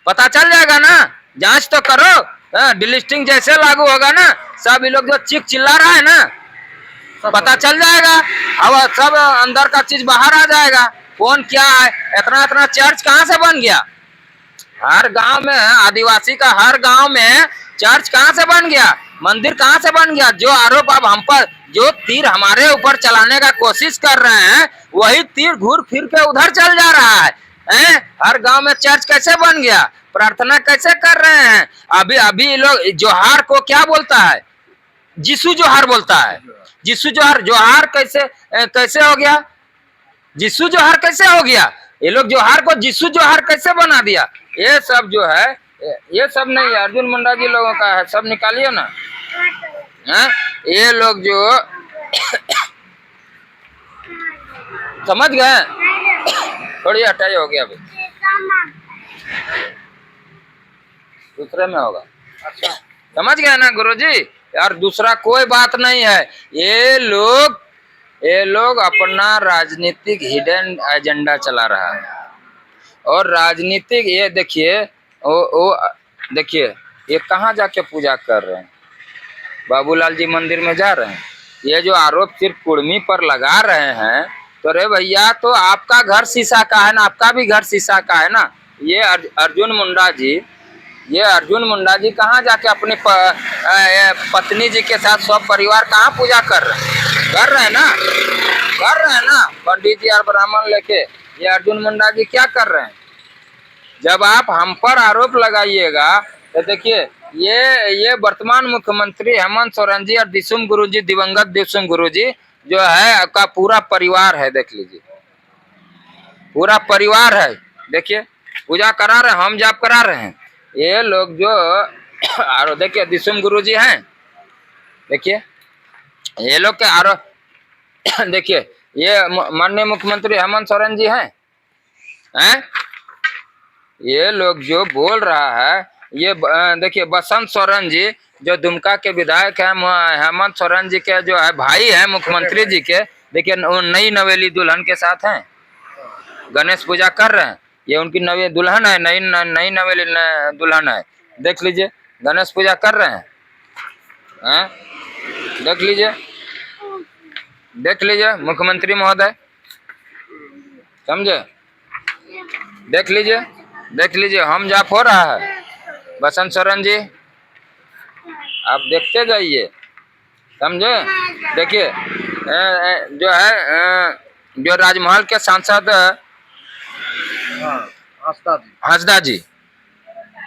पता चल जाएगा ना, जांच तो करो। डिलिस्टिंग जैसे लागू होगा ना, सब ये लोग जो चीख चिल्ला रहा है ना, पता चल जाएगा। अब सब अंदर का चीज बाहर आ जाएगा, कौन क्या है। इतना चर्च कहाँ से बन गया? हर गांव में, आदिवासी का हर गांव में चर्च कहाँ से बन गया, मंदिर कहाँ से बन गया? जो आरोप अब हम पर, जो तीर हमारे ऊपर चलाने का कोशिश कर रहे हैं, वही तीर घूर फिर के उधर चल जा रहा है। हर गांव में चर्च कैसे बन गया? प्रार्थना कैसे कर रहे हैं? अभी लोग जोहार को क्या बोलता है? जिसु जोहार बोलता है। जिसु जोहार कैसे हो गया? जिसु जोहार कैसे हो गया? ये लोग जोहार को जिसु जोहार कैसे बना दिया? ये सब जो है, ये सब नहीं है, अर्जुन मुंडा जी लोगों का है, सब निकालिए ना। ये लोग जो समझ गए, थोड़ी हटाई हो गया, अभी दूसरे में होगा। समझ गए ना गुरुजी? यार दूसरा कोई बात नहीं है। ये लोग अपना राजनीतिक हिडन एजेंडा चला रहा है। और राजनीतिक, ये देखिए, देखिए ये कहाँ जाके पूजा कर रहे हैं? बाबूलाल जी मंदिर में जा रहे हैं। ये जो आरोप सिर्फ कुर्मी पर लगा रहे हैं, तो रे भैया, तो आपका घर शीशा का है ना, आपका भी घर शीशा का है ना। ये अर्जुन मुंडा जी कहाँ जाके अपनी पत्नी जी के साथ सब परिवार कहाँ पूजा कर रहे हैं ना, पंडित जी और ब्राह्मण लेके। ये अर्जुन मुंडा जी क्या कर रहे हैं? जब आप हम पर आरोप लगाइएगा, तो देखिए ये वर्तमान मुख्यमंत्री हेमंत सोरेन जी और दिसुम गुरुजी, दिवंगत दिसुम गुरुजी जो है, आपका पूरा परिवार है। देख लीजिए, पूरा परिवार है। देखिए पूजा करा रहे हैं, हम जाप करा रहे हैं। ये लोग जो और देखिए दिसुम गुरुजी हैं, देखिए ये लोग के आरोप। देखिए ये माननीय मुख्यमंत्री हेमंत सोरेन जी हैं। ये लोग जो बोल रहा है, ये देखिए बसंत सोरेन जी जो दुमका के विधायक हैं, हेमंत सोरेन जी के जो है भाई हैं मुख्यमंत्री जी के। देखिए नई नवेली दुल्हन के साथ हैं, गणेश पूजा कर रहे हैं। ये उनकी नवी दुल्हन है, नई नवेली दुल्हन है। देख लीजिए, गणेश पूजा कर रहे हैं। देख लीजिए मुख्यमंत्री महोदय, समझे? देख लीजिए हम जाप हो रहा है। बसंत सोरेन जी आप देखते जाइए, समझे? देखिए जो है, जो राजमहल के सांसद हंसदा जी,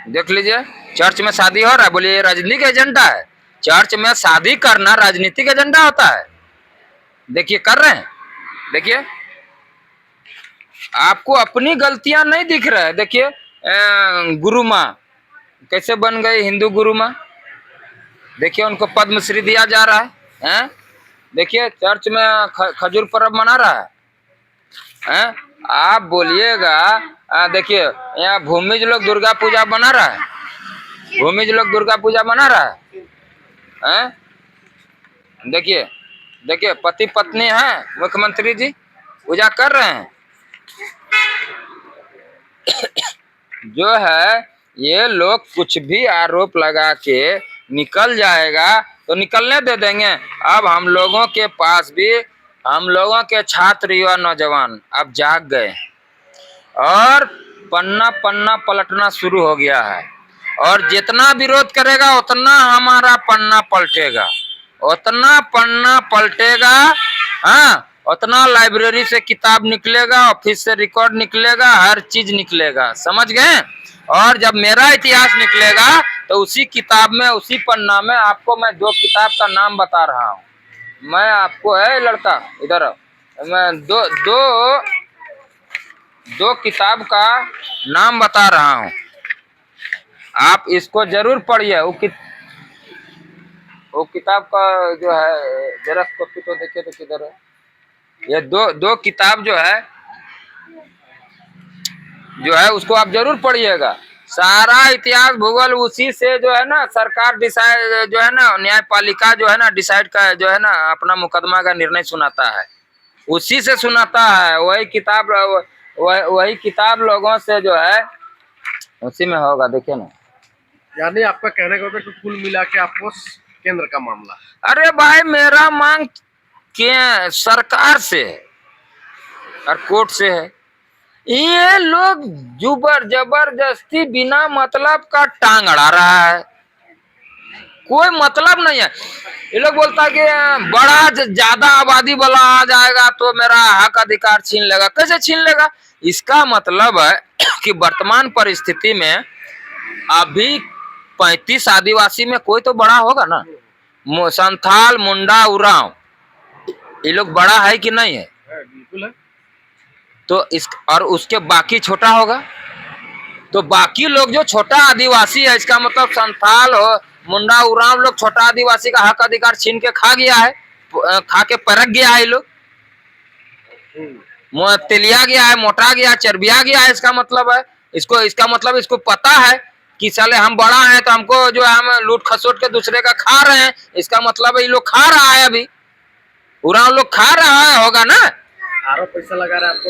देख लीजिए, चर्च में शादी हो रहा है। बोलिए ये राजनीतिक एजेंडा है? चर्च में शादी करना राजनीतिक एजेंडा होता है? देखिए कर रहे हैं। देखिए आपको अपनी गलतियां नहीं दिख रहा है। देखिए गुरु माँ कैसे बन गई, हिंदू गुरु माँ। देखिए उनको पद्मश्री दिया जा रहा है। देखिए चर्च में खजूर पर्व मना रहा है। आप बोलिएगा, देखिए यहाँ भूमिज लोग दुर्गा पूजा मना रहा है, देखिए पति पत्नी है, मुख्यमंत्री जी पूजा कर रहे हैं। जो है ये लोग कुछ भी आरोप लगा के निकल जाएगा तो निकलने दे देंगे। अब हम लोगों के पास भी हम लोगों के छात्र युवा नौजवान अब जाग गए हैं और पन्ना पन्ना पलटना शुरू हो गया है। और जितना विरोध करेगा उतना हमारा पन्ना पलटेगा, उतना पन्ना पलटेगा। हाँ, उतना लाइब्रेरी से किताब निकलेगा, ऑफिस से रिकॉर्ड निकलेगा, हर चीज निकलेगा, समझ गए। और जब मेरा इतिहास निकलेगा तो उसी किताब में, उसी पन्ना में आपको मैं 2 किताब का नाम बता रहा हूँ। मैं आपको, है लड़का इधर, मैं दो किताब का नाम बता रहा हूँ, आप इसको जरूर पढ़िए। वो किताब का जो है जेरॉक्स कॉपी तो देखिए तो किधर है। ये दो किताब जो है उसको आप जरूर पढ़िएगा। सारा इतिहास भूगोल उसी से जो है ना सरकार डिसाइड, जो है ना न्यायपालिका जो है ना डिसाइड का, जो है ना अपना मुकदमा का निर्णय सुनाता है, उसी से सुनाता है। वही किताब लोगों से जो है उसी में होगा, देखिए ना। यानी आपका कहने का मतलब कि कुल मिला के आपको केंद्र का मामला। अरे भाई, मेरा मांग के सरकार से है और कोर्ट से है। ये लोग जबरदस्ती बिना मतलब का टांग अड़ा रहा है, कोई मतलब नहीं है। ये लोग बोलता है कि बड़ा ज्यादा आबादी वाला आ जाएगा तो मेरा हक अधिकार छीन लेगा। कैसे छीन लेगा? इसका मतलब है कि वर्तमान परिस्थिति में अभी 35 आदिवासी में कोई तो बड़ा होगा ना। संथाल, मुंडा, उरांव, ये लोग बड़ा है कि नहीं है? बिल्कुल है। तो इस और उसके बाकी छोटा होगा, तो बाकी लोग जो छोटा आदिवासी है, इसका मतलब संथाल हो, मुंडा, उरांव लोग छोटा आदिवासी का हक अधिकार छीन के खा गया है, खा के परख गया है। लोग तिलिया गया है, मोटा गया, चर्बिया गया है। इसका मतलब है इसको पता है कि साले हम बड़ा हैं तो हमको जो है हम लूट खसोट के दूसरे का खा रहे हैं। इसका मतलब है ये लोग खा रहा है, अभी उरांव लोग खा रहा है, होगा ना। आरोप पैसा लगा रहा है आपको?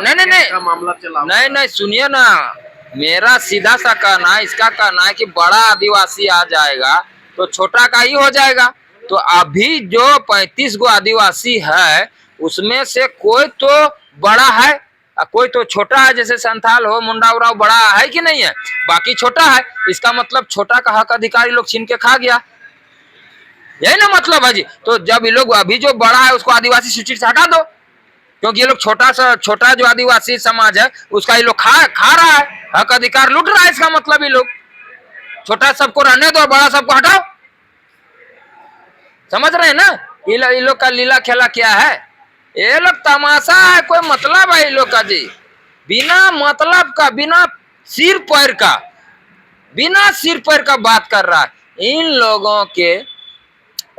नहीं, मामला चला। नहीं, सुनिए ना, मेरा सीधा सा कहना है, इसका कहना है कि बड़ा आदिवासी आ जाएगा तो छोटा का ही हो जाएगा। तो अभी जो 35 गो आदिवासी है उसमें से कोई तो बड़ा है और कोई तो छोटा है। जैसे संथाल हो, मुंडा उराव बड़ा है कि नहीं है, बाकी छोटा है। इसका मतलब छोटा का हक अधिकारी लोग छीन के खा गया, यही ना मतलब है जी। तो जब ये लोग अभी जो बड़ा है उसको आदिवासी सूची से हटा दो, क्योंकि ये लोग छोटा जो आदिवासी समाज है उसका ये लोग खा रहा है, हक अधिकार लूट रहा है। इसका मतलब ये लोग छोटा सबको रहने दो, बड़ा सबको हटाओ। समझ रहे हैं ना ये लोग का लीला खेला क्या है? ये लोग तमाशा है, कोई मतलब है ये लोग का जी। बिना मतलब का, बिना सिर पैर का बात कर रहा है। इन लोगों के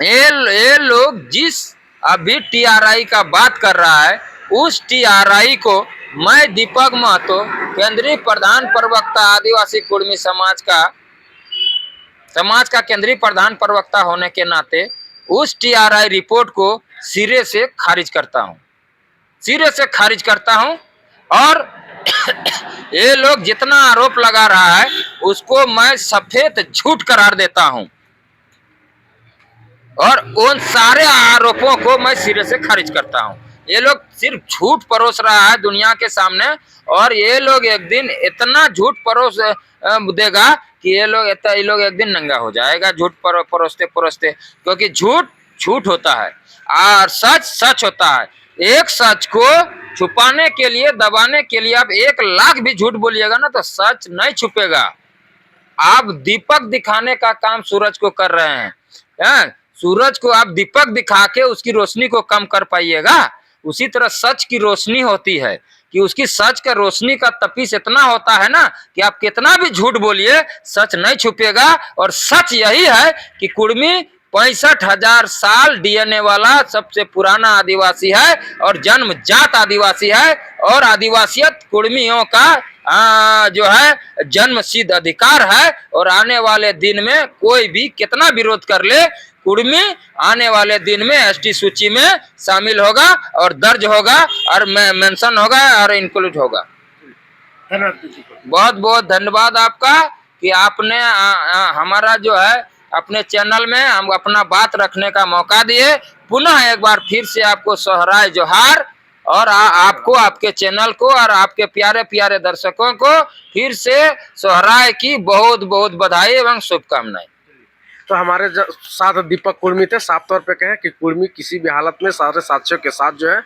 ये लोग जिस अभी टीआरआई का बात कर रहा है, उस टीआरआई को मैं दीपक महतो, केंद्रीय प्रधान प्रवक्ता आदिवासी कुर्मी समाज का केंद्रीय प्रधान प्रवक्ता होने के नाते उस टीआरआई रिपोर्ट को सिरे से खारिज करता हूं। और ये लोग जितना आरोप लगा रहा है उसको मैं सफेद झूठ करार देता हूं और उन सारे आरोपों को मैं सिरे से खारिज करता हूं। ये लोग सिर्फ झूठ परोस रहा है दुनिया के सामने, और ये लोग एक दिन इतना झूठ परोस देगा कि ये लोग एक दिन नंगा हो जाएगा झूठ परोसते, क्योंकि झूठ होता है और सच होता है। एक सच को छुपाने के लिए, दबाने के लिए आप 1 लाख भी झूठ बोलिएगा ना तो सच नहीं छुपेगा। आप दीपक दिखाने का काम सूरज को कर रहे हैं। सूरज को आप दीपक दिखा के उसकी रोशनी को कम कर पाइएगा। उसी तरह सच की रोशनी होती है कि उसकी सच का रोशनी का तपिश इतना होता है ना कि आप कितना भी झूठ बोलिए सच नहीं छुपेगा। और सच यही है कि कुर्मी 65,000 साल डीएनए वाला सबसे पुराना आदिवासी है और जन्मजात आदिवासी है, और आदिवासियत कुर्मियों का जो है जन्म सिद्ध अधिकार है। और आने वाले दिन में कोई भी कितना विरोध कर ले, कुर्मी आने वाले दिन में एसटी सूची में शामिल होगा और दर्ज होगा और मेंशन होगा और इंक्लूड होगा। बहुत बहुत धन्यवाद आपका कि आपने हमारा जो है अपने चैनल में हम अपना बात रखने का मौका दिए। पुनः एक बार फिर से आपको सोहराय जोहार और आपको, आपके चैनल को और आपके प्यारे प्यारे दर्शकों को फिर से सोहराय की बहुत बहुत बधाई एवं शुभकामनाएं। तो हमारे साथ दीपक कुर्मी थे। साफ तौर पे कहें कि कुर्मी किसी भी हालत में सारे साथियों के साथ जो है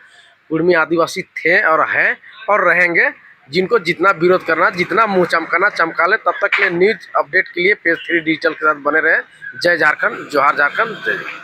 कुर्मी आदिवासी थे और हैं और रहेंगे। जिनको जितना विरोध करना, जितना मुंह चमकाना चमका ले। तब तक के लिए न्यूज अपडेट के लिए पेज 3 डिजिटल के साथ बने रहे। जय झारखंड, जोहार झारखंड, जय।